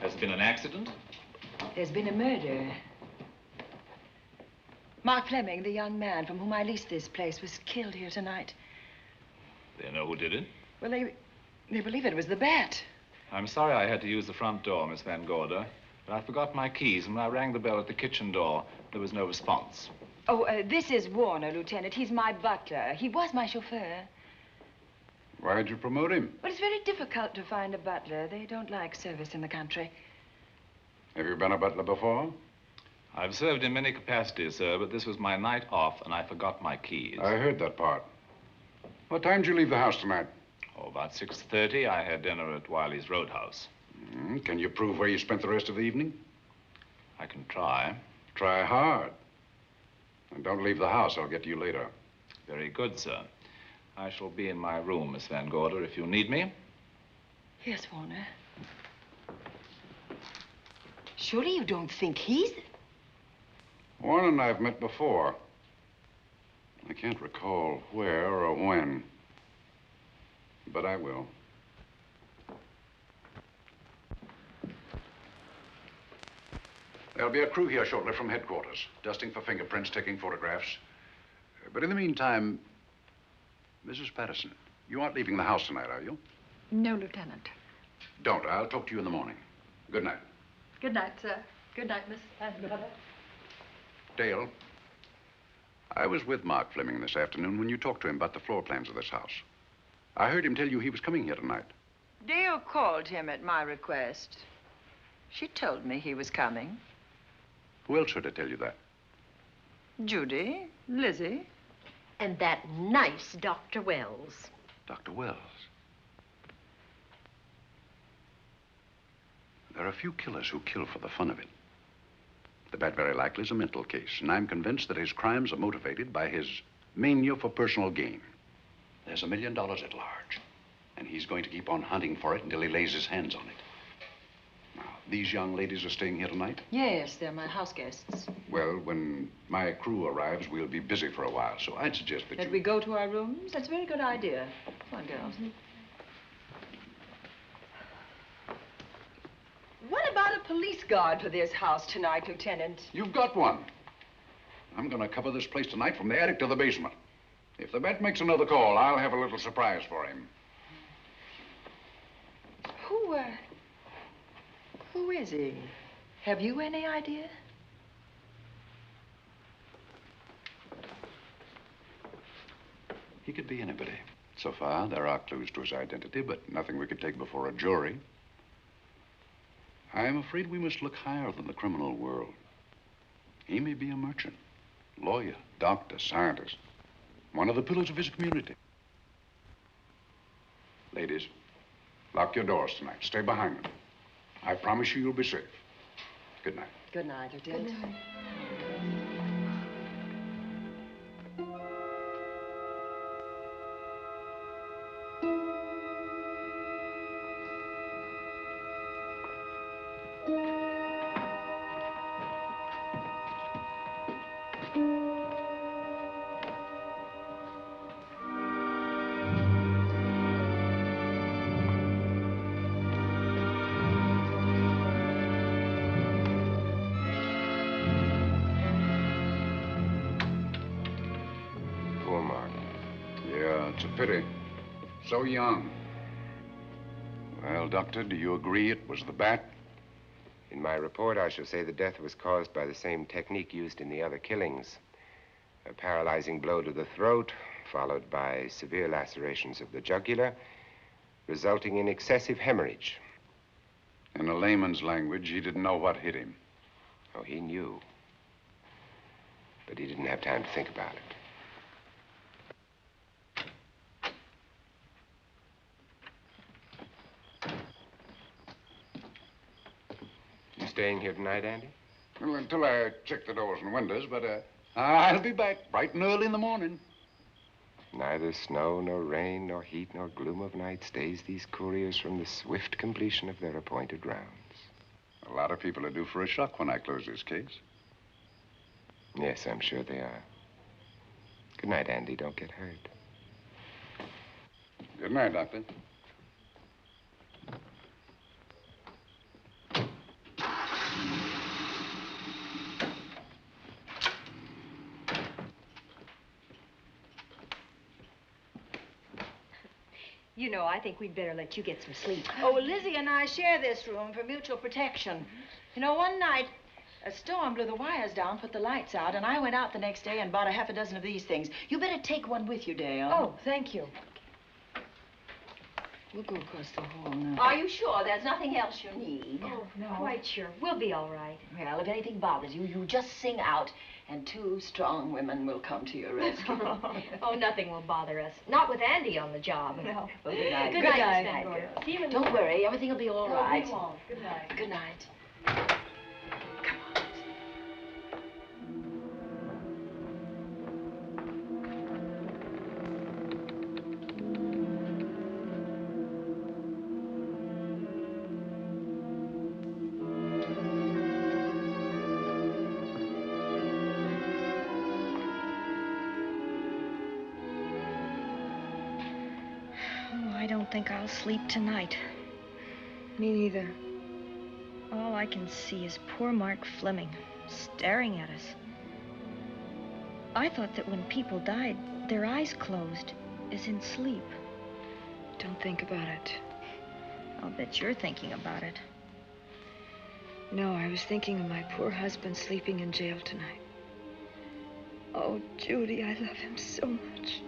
has been an accident? There's been a murder. Mark Fleming, the young man from whom I leased this place, was killed here tonight. They know who did it? Well, they believe it was the bat. I'm sorry I had to use the front door, Miss Van Gorder, but I forgot my keys, and when I rang the bell at the kitchen door, there was no response. Oh, this is Warner, Lieutenant. He's my butler. He was my chauffeur. Why'd you promote him? Well, it's very difficult to find a butler. They don't like service in the country. Have you been a butler before? I've served in many capacities, sir, but this was my night off, and I forgot my keys. I heard that part. What time did you leave the house tonight? Oh, about 6:30. I had dinner at Wiley's Roadhouse. Can you prove where you spent the rest of the evening? I can try. Try hard. And don't leave the house. I'll get to you later. Very good, sir. I shall be in my room, Miss Van Gorder, if you need me. Yes, Warner. Surely you don't think he's... Warren and I've met before. I can't recall where or when, but I will. There'll be a crew here shortly from headquarters, dusting for fingerprints, taking photographs. But in the meantime, Mrs. Patterson, you aren't leaving the house tonight, are you? No, Lieutenant. Don't. I'll talk to you in the morning. Good night. Good night, sir. Good night, Miss Van Gorder. Dale, I was with Mark Fleming this afternoon when you talked to him about the floor plans of this house. I heard him tell you he was coming here tonight. Dale called him at my request. She told me he was coming. Who else should I tell you that? Judy, Lizzie. And that nice Dr. Wells. Dr. Wells. There are a few killers who kill for the fun of it. The bat very likely is a mental case, and I'm convinced that his crimes are motivated by his mania for personal gain. There's $1 million at large, and he's going to keep on hunting for it until he lays his hands on it. Now, these young ladies are staying here tonight? Yes, they're my house guests. Well, when my crew arrives, we'll be busy for a while, so I'd suggest that we go to our rooms? That's a very good idea. Come on, girls. What about a police guard for this house tonight, Lieutenant? You've got one. I'm going to cover this place tonight from the attic to the basement. If the vet makes another call, I'll have a little surprise for him. Who is he? Have you any idea? He could be anybody. So far, there are clues to his identity, but nothing we could take before a jury. I'm afraid we must look higher than the criminal world. He may be a merchant, lawyer, doctor, scientist, one of the pillars of his community. Ladies, lock your doors tonight. Stay behind them. I promise you you'll be safe. Good night. Good night, Lieutenant. Good night. It's a pity. So young. Well, Doctor, do you agree it was the bat? In my report, I shall say the death was caused by the same technique used in the other killings. A paralyzing blow to the throat, followed by severe lacerations of the jugular, resulting in excessive hemorrhage. In a layman's language, he didn't know what hit him. Oh, he knew. But he didn't have time to think about it. Staying here tonight, Andy? Well, until I check the doors and windows, but I'll be back bright and early in the morning. Neither snow, nor rain, nor heat, nor gloom of night stays these couriers from the swift completion of their appointed rounds. A lot of people are due for a shock when I close this case. Yes, I'm sure they are. Good night, Andy. Don't get hurt. Good night, Doctor. You know, I think we'd better let you get some sleep. Oh, well, Lizzie and I share this room for mutual protection. You know, one night, a storm blew the wires down, put the lights out, and I went out the next day and bought a half a dozen of these things. You better take one with you, Dale. Oh, thank you. We'll go across the hall now. Are you sure there's nothing else you need? Oh, no. Quite sure. We'll be all right. Well, if anything bothers you, you just sing out, and 2 strong women will come to your rescue. Oh, nothing will bother us. Not with Andy on the job. No. Well, good night. Good night, Miss Van Gordon. See you in the Don't worry, everything will be all right. We won't. Good night. Good night. I don't think I'll sleep tonight. Me neither. All I can see is poor Mark Fleming staring at us. I thought that when people died, their eyes closed, as in sleep. Don't think about it. I'll bet you're thinking about it. No, I was thinking of my poor husband sleeping in jail tonight. Oh, Judy, I love him so much.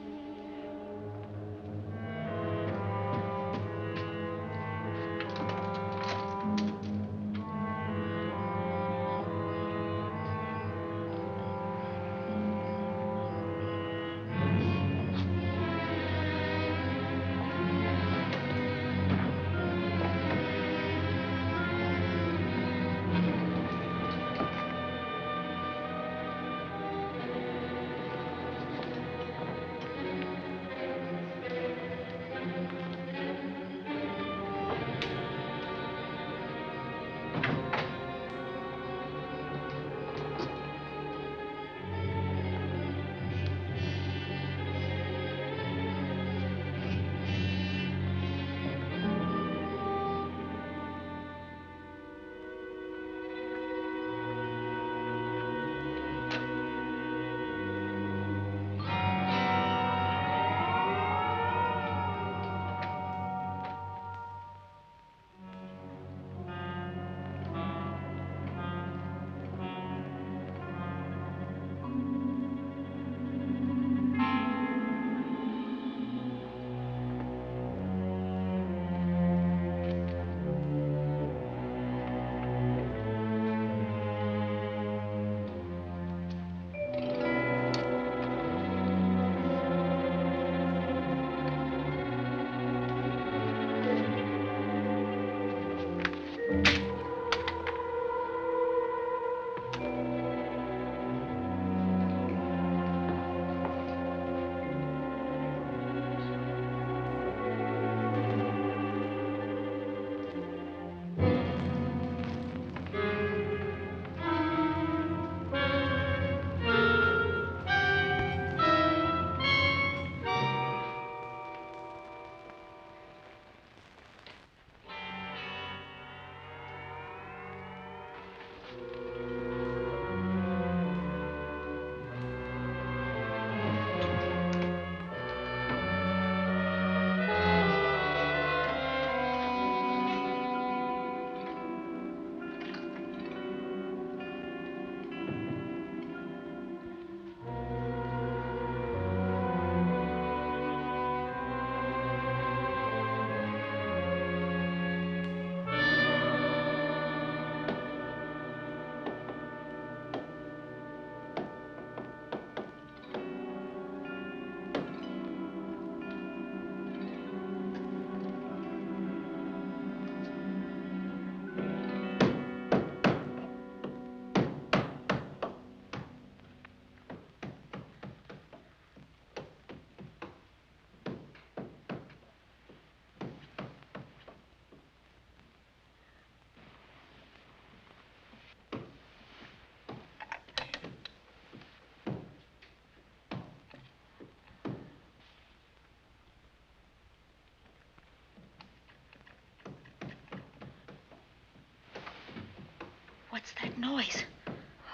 What's that noise?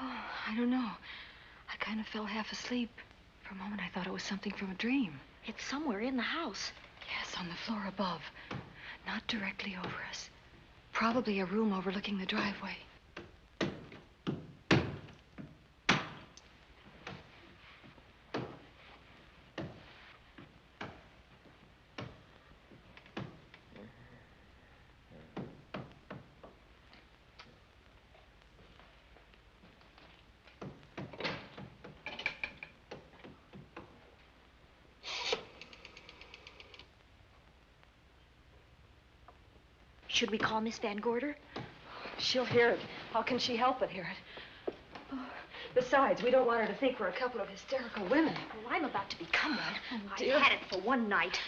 Oh, I don't know. I kind of fell half asleep. For a moment, I thought it was something from a dream. It's somewhere in the house. Yes, on the floor above. Not directly over us. Probably a room overlooking the driveway. Should we call Miss Van Gorder? She'll hear it. How can she help but hear it? Oh, besides, we don't want her to think we're a couple of hysterical women. Well, I'm about to become one. Oh, I dear. had it for one night.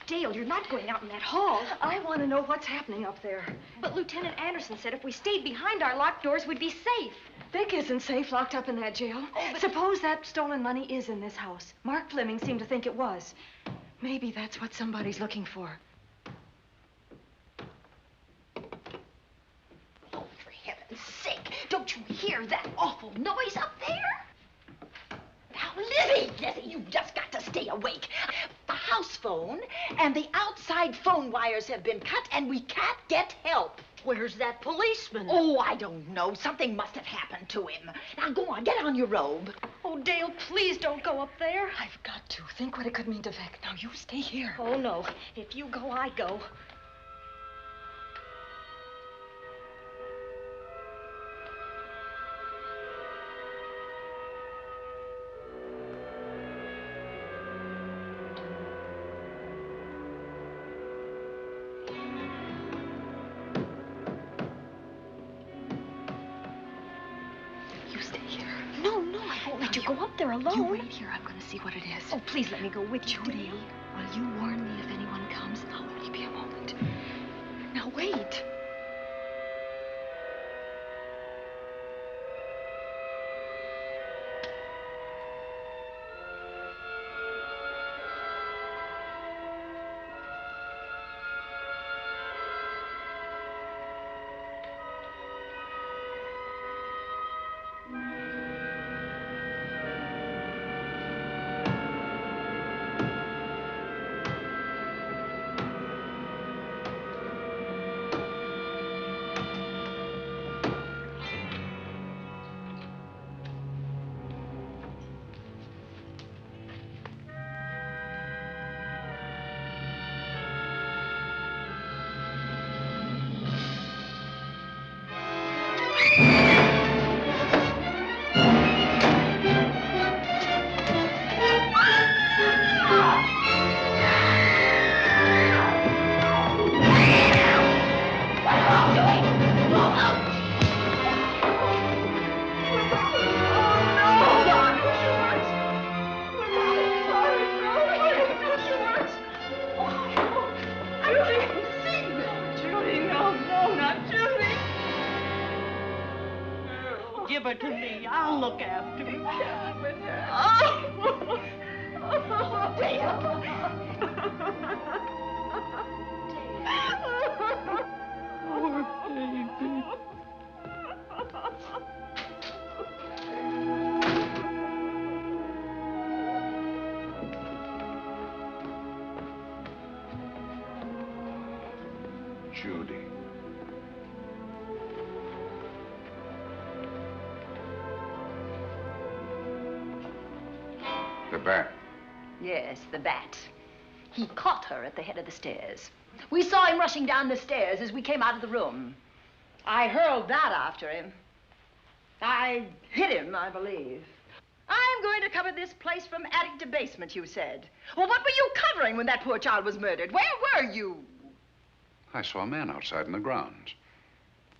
Dale, you're not going out in that hall. I want to know what's happening up there. But Lieutenant Anderson said if we stayed behind our locked doors, we'd be safe. Vic isn't safe locked up in that jail. Oh, Suppose that stolen money is in this house. Mark Fleming seemed to think it was. Maybe that's what somebody's looking for. Oh, for heaven's sake, don't you hear that awful noise up there? Now, Lizzie, you've just got to stay awake. The house phone and the outside phone wires have been cut, and we can't get help. Where's that policeman? Oh, I don't know. Something must have happened to him. Now, go on, get on your robe. Oh, Dale, please don't go up there. I've got to. Think what it could mean to Vic. Now, you stay here. Oh, no. If you go, I go. Let you go up there alone. You wait here. I'm going to see what it is. Oh, please let me go with you, Judy, Dale. will you warn me if anyone comes? I'll only be a moment. Now, wait. Give her to me. I'll look after her. Poor baby. Judy. The bat. Yes, the bat. He caught her at the head of the stairs. We saw him rushing down the stairs as we came out of the room. I hurled that after him. I hit him, I believe. I'm going to cover this place from attic to basement, you said. Well, what were you covering when that poor child was murdered? Where were you? I saw a man outside in the grounds.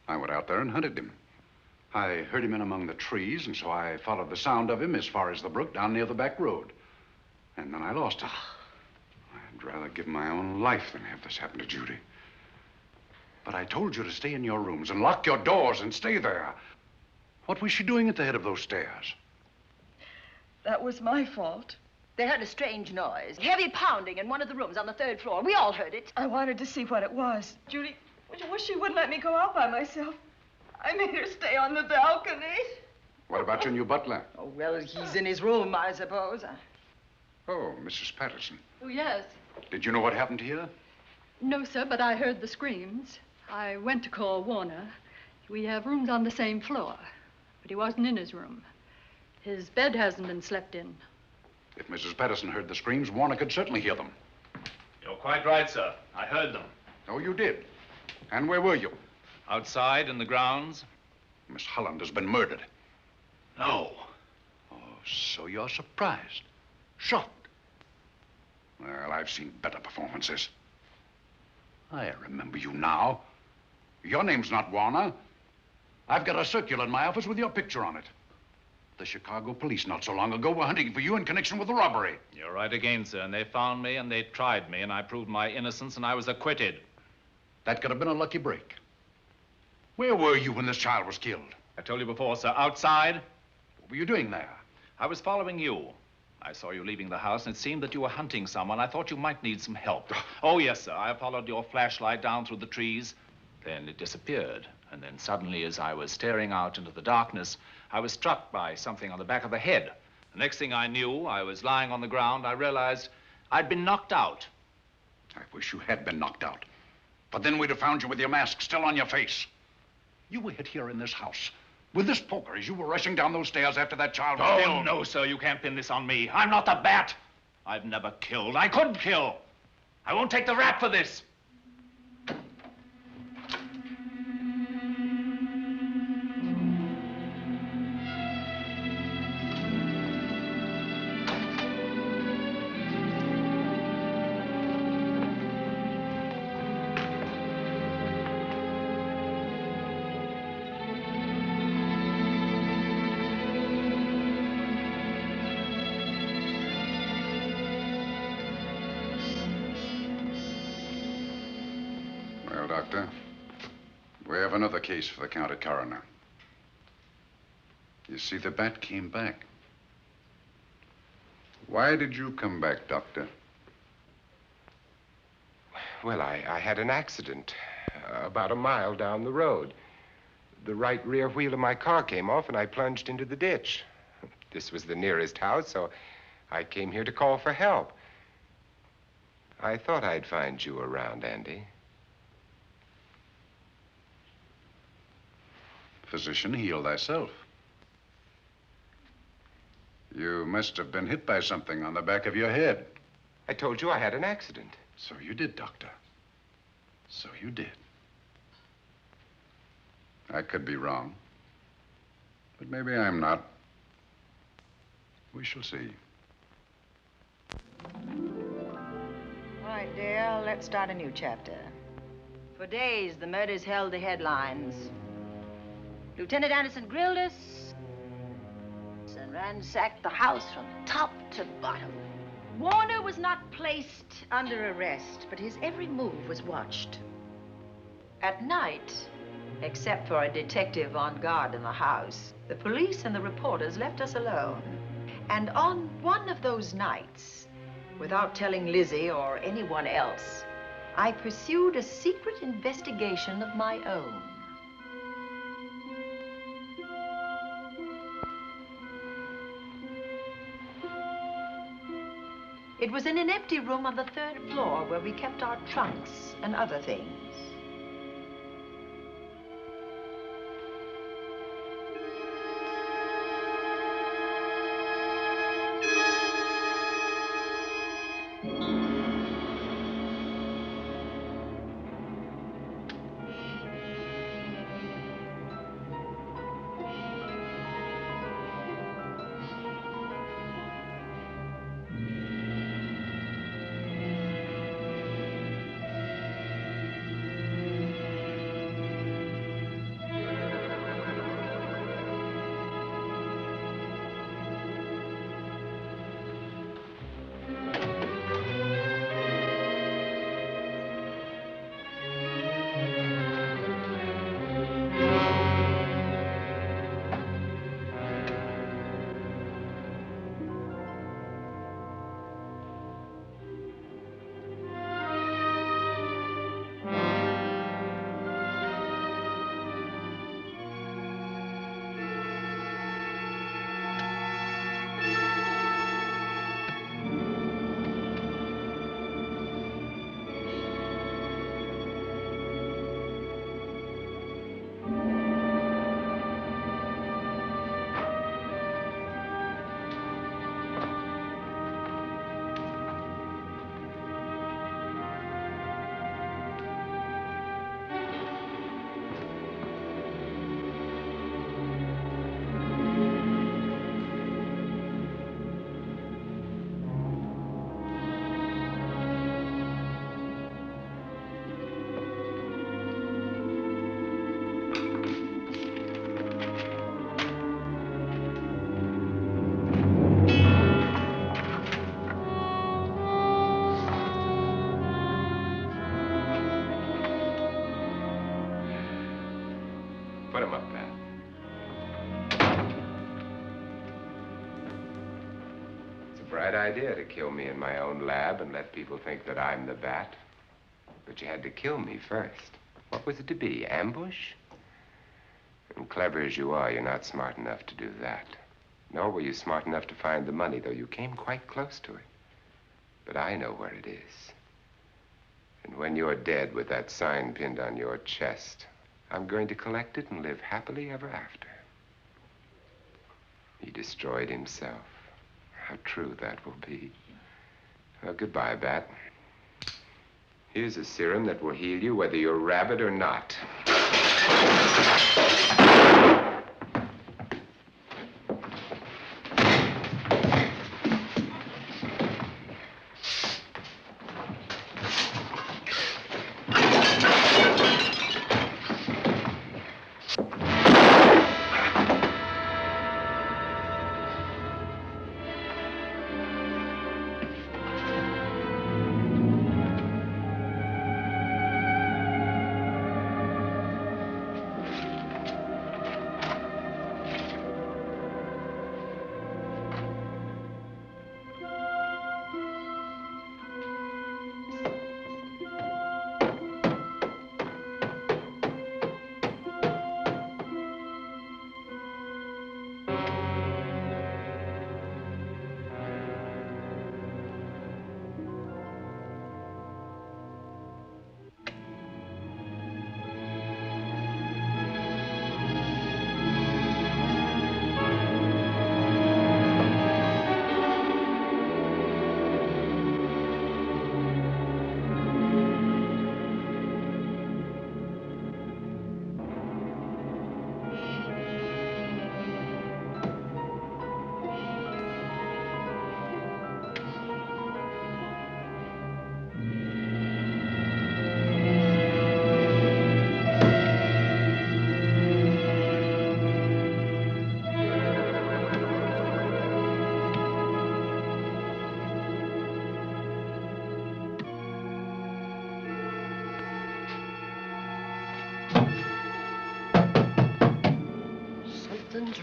I went out there and hunted him. I heard him in among the trees, and so I followed the sound of him as far as the brook down near the back road. And then I lost it. I'd rather give my own life than have this happen to Judy. But I told you to stay in your rooms and lock your doors and stay there. What was she doing at the head of those stairs? That was my fault. They heard a strange noise, heavy pounding in one of the rooms on the 3rd floor. We all heard it. I wanted to see what it was. Judy, wish she wouldn't let me go out by myself. I made her stay on the balcony. What about your new butler? Oh, well, he's in his room, I suppose. Oh, Mrs. Patterson. Oh, yes. Did you know what happened here? No, sir, but I heard the screams. I went to call Warner. We have rooms on the same floor, but he wasn't in his room. His bed hasn't been slept in. If Mrs. Patterson heard the screams, Warner could certainly hear them. You're quite right, sir. I heard them. Oh, you did? And where were you? Outside in the grounds. Miss Holland has been murdered. No. Oh, so you're surprised. Shocked. Well, I've seen better performances. I remember you now. Your name's not Warner. I've got a circular in my office with your picture on it. The Chicago police not so long ago were hunting for you in connection with the robbery. You're right again, sir. And they found me and they tried me and I proved my innocence and I was acquitted. That could have been a lucky break. Where were you when this child was killed? I told you before, sir. Outside. What were you doing there? I was following you. I saw you leaving the house, and it seemed that you were hunting someone. I thought you might need some help. Oh, yes, sir. I followed your flashlight down through the trees. Then it disappeared. And then suddenly, as I was staring out into the darkness, I was struck by something on the back of the head. The next thing I knew, I was lying on the ground. I realized I'd been knocked out. I wish you had been knocked out. But then we'd have found you with your mask still on your face. You were hit here in this house with this poker as you were rushing down those stairs after that child was killed. Oh, no, sir. You can't pin this on me. I'm not the bat. I've never killed. I couldn't kill. I won't take the rap for this. We have another case for the county coroner. You see, the bat came back. Why did you come back, Doctor? Well, I had an accident about a mile down the road. The right rear wheel of my car came off, and I plunged into the ditch. This was the nearest house, so I came here to call for help. I thought I'd find you around, Andy. Physician, heal thyself. You must have been hit by something on the back of your head. I told you I had an accident. So you did, Doctor. So you did. I could be wrong. But maybe I'm not. We shall see. All right, dear, let's start a new chapter. For days, the murders held the headlines. Lieutenant Anderson grilled us and ransacked the house from top to bottom. Warner was not placed under arrest, but his every move was watched. At night, except for a detective on guard in the house, the police and the reporters left us alone. And on one of those nights, without telling Lizzie or anyone else, I pursued a secret investigation of my own. It was in an empty room on the 3rd floor where we kept our trunks and other things. Put him up, Pat. It's a bright idea to kill me in my own lab and let people think that I'm the bat. But you had to kill me first. What was it to be, ambush? And clever as you are, you're not smart enough to do that. Nor were you smart enough to find the money, though you came quite close to it. But I know where it is. And when you're dead with that sign pinned on your chest, I'm going to collect it and live happily ever after. He destroyed himself. How true that will be. Well, goodbye, Bat. Here's a serum that will heal you whether you're rabid or not.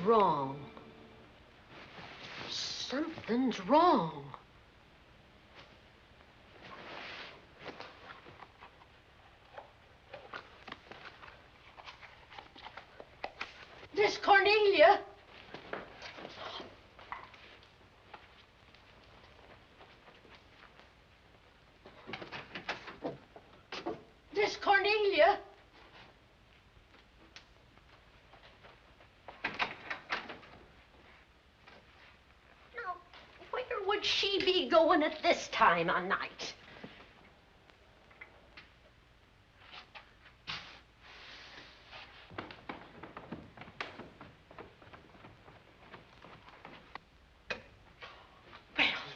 wrong. Something's wrong. Miss Cornelia! Miss Cornelia! Now, where would she be going at this time of night?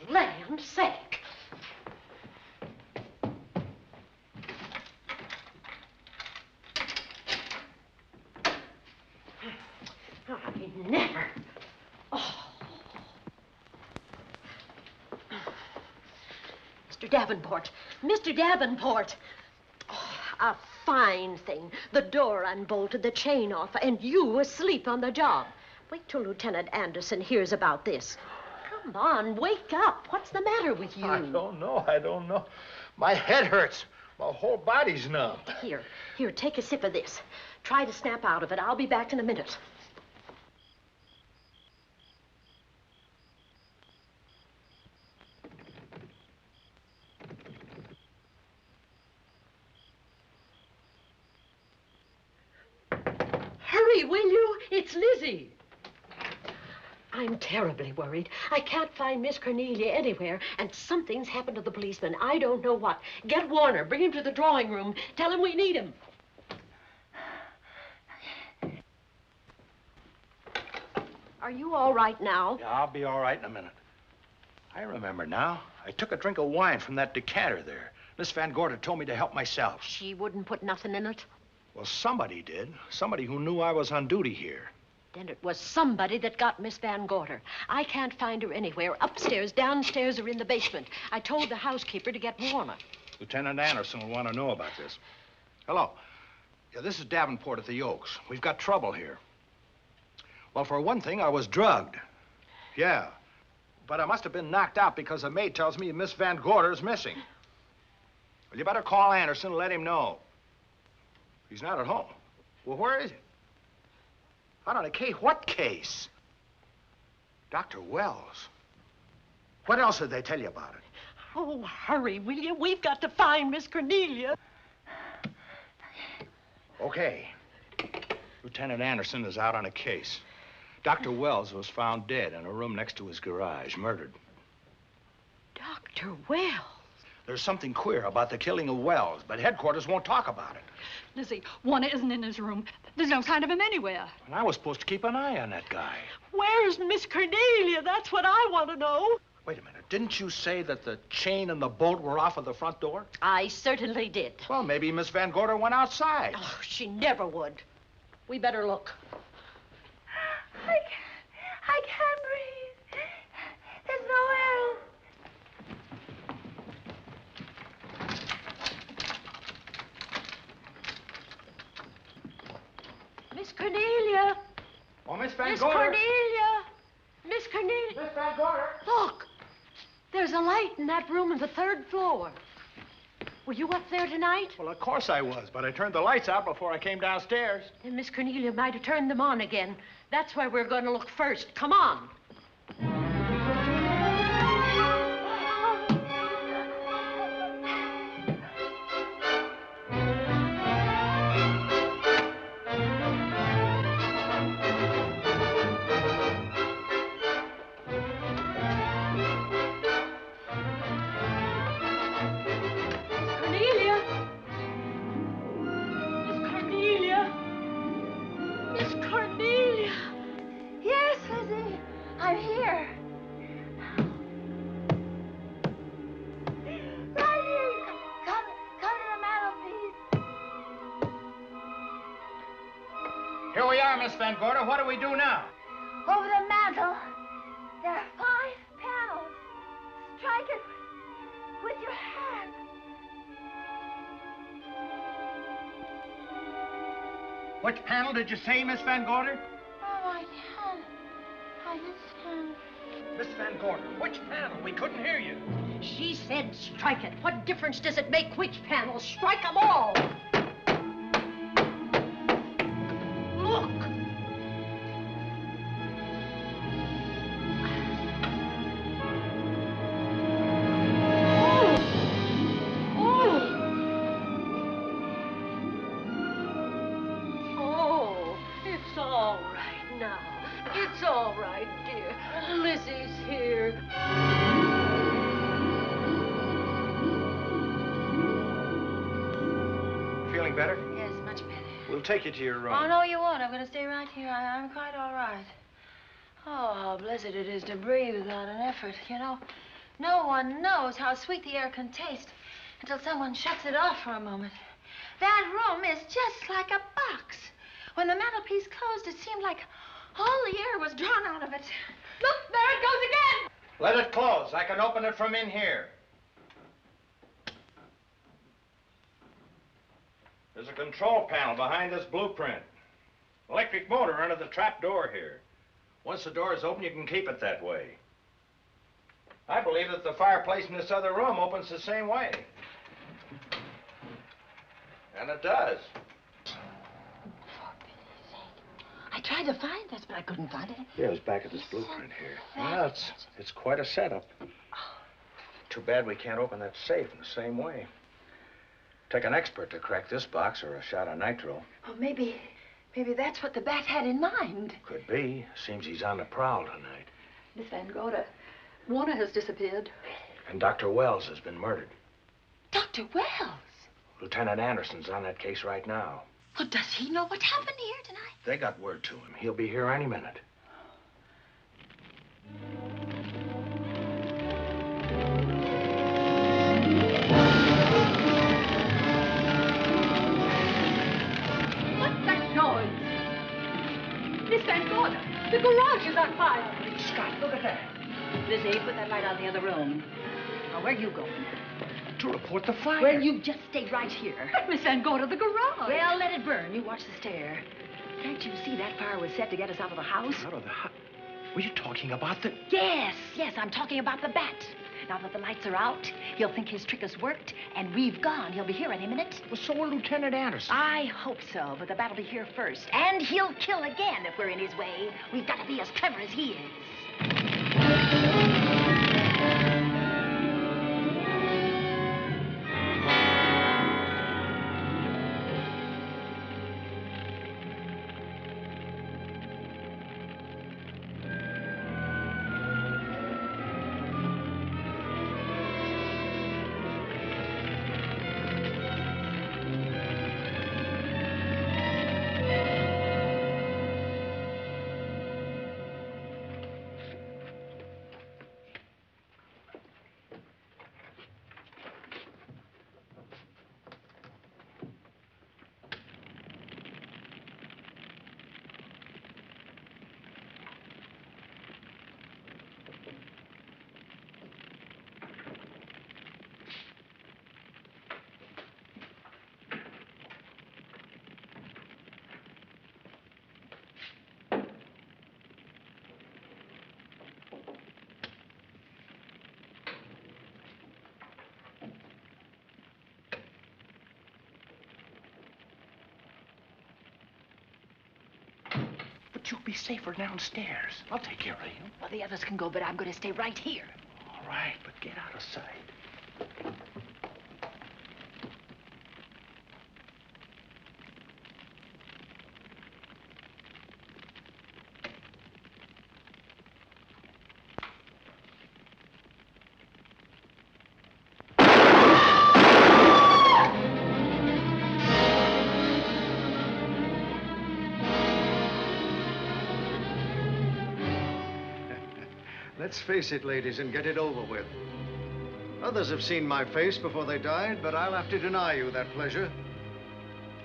Land's sake. I never. Oh. Mr. Davenport. Mr. Davenport. Oh, a fine thing. The door unbolted, the chain off, and you asleep on the job. Wait till Lieutenant Anderson hears about this. Come on, wake up. What's the matter with you? I don't know. My head hurts. My whole body's numb. Here, take a sip of this. Try to snap out of it. I'll be back in a minute. Hurry, will you? It's Lizzie. I'm terribly worried. I can't find Miss Cornelia anywhere, and something's happened to the policeman. I don't know what. Get Warner. Bring him to the drawing room. Tell him we need him. Are you all right now? Yeah, I'll be all right in a minute. I remember now. I took a drink of wine from that decanter there. Miss Van Gorder told me to help myself. She wouldn't put nothing in it? Well, somebody did. Somebody who knew I was on duty here. Then it was somebody that got Miss Van Gorder. I can't find her anywhere. Upstairs, downstairs, or in the basement. I told the housekeeper to get Warner. Lieutenant Anderson will want to know about this. Hello. Yeah, this is Davenport at the Oaks. We've got trouble here. Well, for one thing, I was drugged. Yeah. But I must have been knocked out because the maid tells me Miss Van Gorder's missing. Well, you better call Anderson and let him know. He's not at home. Well, where is he? Out on a case? What case? Dr. Wells. What else did they tell you about it? Oh, hurry, will you? We've got to find Miss Cornelia. Okay. Lieutenant Anderson is out on a case. Dr. Wells was found dead in a room next to his garage, murdered. Dr. Wells? There's something queer about the killing of Wells, but headquarters won't talk about it. Lizzie, Warner isn't in his room. There's no sign of him anywhere. And I was supposed to keep an eye on that guy. Where's Miss Cornelia? That's what I want to know. Wait a minute. Didn't you say that the chain and the bolt were off of the front door? I certainly did. Well, maybe Miss Van Gorder went outside. Oh, she never would. We better look. I can't breathe. There's no air. Miss Cornelia. Oh, Miss Van Miss Gorder. Cornelia. Miss Cornelia. Miss Van Gorder. Look. There's a light in that room on the 3rd floor. Were you up there tonight? Well, of course I was, but I turned the lights out before I came downstairs. Then Miss Cornelia might have turned them on again. That's where we're going to look first. Come on. Here we are, Miss Van Gorder. What do we do now? Over the mantel, there are 5 panels. Strike it with your hand. Which panel did you say, Miss Van Gorder? Oh, I can't. Van Gorder, which panel? We couldn't hear you. She said strike it. What difference does it make which panel? Strike them all. Look. Oh, it's all right now. It's all right, dear. Lizzie's here. Feeling better? Yes, much better. We'll take you to your room. Oh, no, you won't. I'm going to stay right here. I'm quite all right. Oh, how blessed it is to breathe without an effort. You know, no one knows how sweet the air can taste until someone shuts it off for a moment. That room is just like a box. When the mantelpiece closed, it seemed like all the air was drawn out of it. Look, there it goes again. Let it close. I can open it from in here. There's a control panel behind this blueprint. Electric motor under the trap door here. Once the door is open, you can keep it that way. I believe that the fireplace in this other room opens the same way. And it does. I tried to find this, but I couldn't find it. Yeah, it was back at this blueprint here. Well, it's quite a setup. Too bad we can't open that safe in the same way. Take an expert to crack this box or a shot of nitro. Oh, maybe that's what the bat had in mind. Could be. Seems he's on the prowl tonight. Miss Van Gorder, Warner has disappeared. And Dr. Wells has been murdered. Dr. Wells? Lieutenant Anderson's on that case right now. Well, does he know what happened here tonight? They got word to him. He'll be here any minute. What's that noise? Miss Van Gorder, the garage is on fire. Scott, look at that. Lizzie, put that light out in the other room. Now, where are you going? To report the fire. Well, you just stay right here. But Miss Van Gorder, the garage. Well, let it burn. You watch the stair. Can't you see that fire was set to get us out of the house? Out of the house? Were you talking about the... Yes, I'm talking about the bat. Now that the lights are out, he'll think his trick has worked, and we've gone. He'll be here any minute. Well, so will Lieutenant Anderson. I hope so, but the bat will be here first. And he'll kill again if we're in his way. We've got to be as clever as he is. But you'll be safer downstairs. I'll take care of you. Well, the others can go, but I'm going to stay right here. All right, but get out of sight. Let's face it, ladies, and get it over with. Others have seen my face before they died, but I'll have to deny you that pleasure.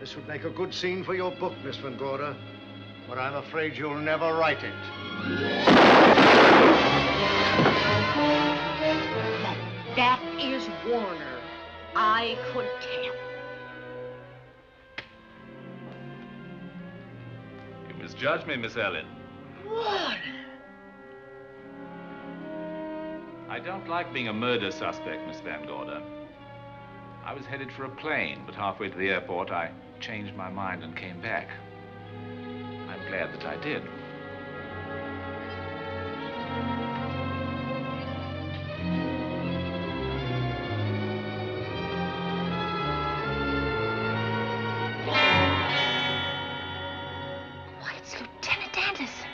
This would make a good scene for your book, Miss Van Gorder, but I'm afraid you'll never write it. That is Warner. I could tell. You misjudged me, Miss Ellen. Warner! I don't like being a murder suspect, Miss Van Gorder. I was headed for a plane, but halfway to the airport, I changed my mind and came back. I'm glad that I did. Why, it's Lieutenant Anderson.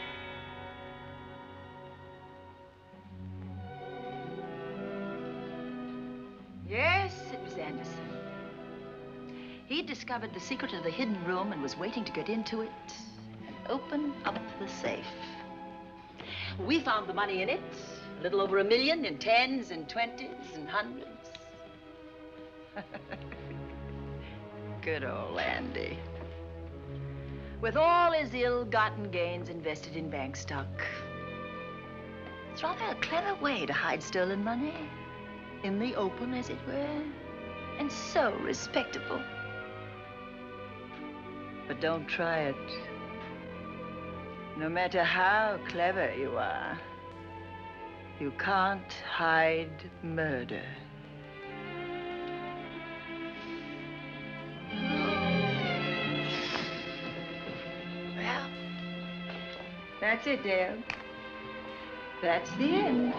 Yes, it was Anderson. He'd discovered the secret of the hidden room and was waiting to get into it and open up the safe. We found the money in it, a little over $1 million in 10s and 20s and 100s. Good old Andy. With all his ill-gotten gains invested in bank stock. It's rather a clever way to hide stolen money. In the open, as it were. And so respectable. But don't try it. No matter how clever you are, you can't hide murder. Well, that's it, Dale. That's the end.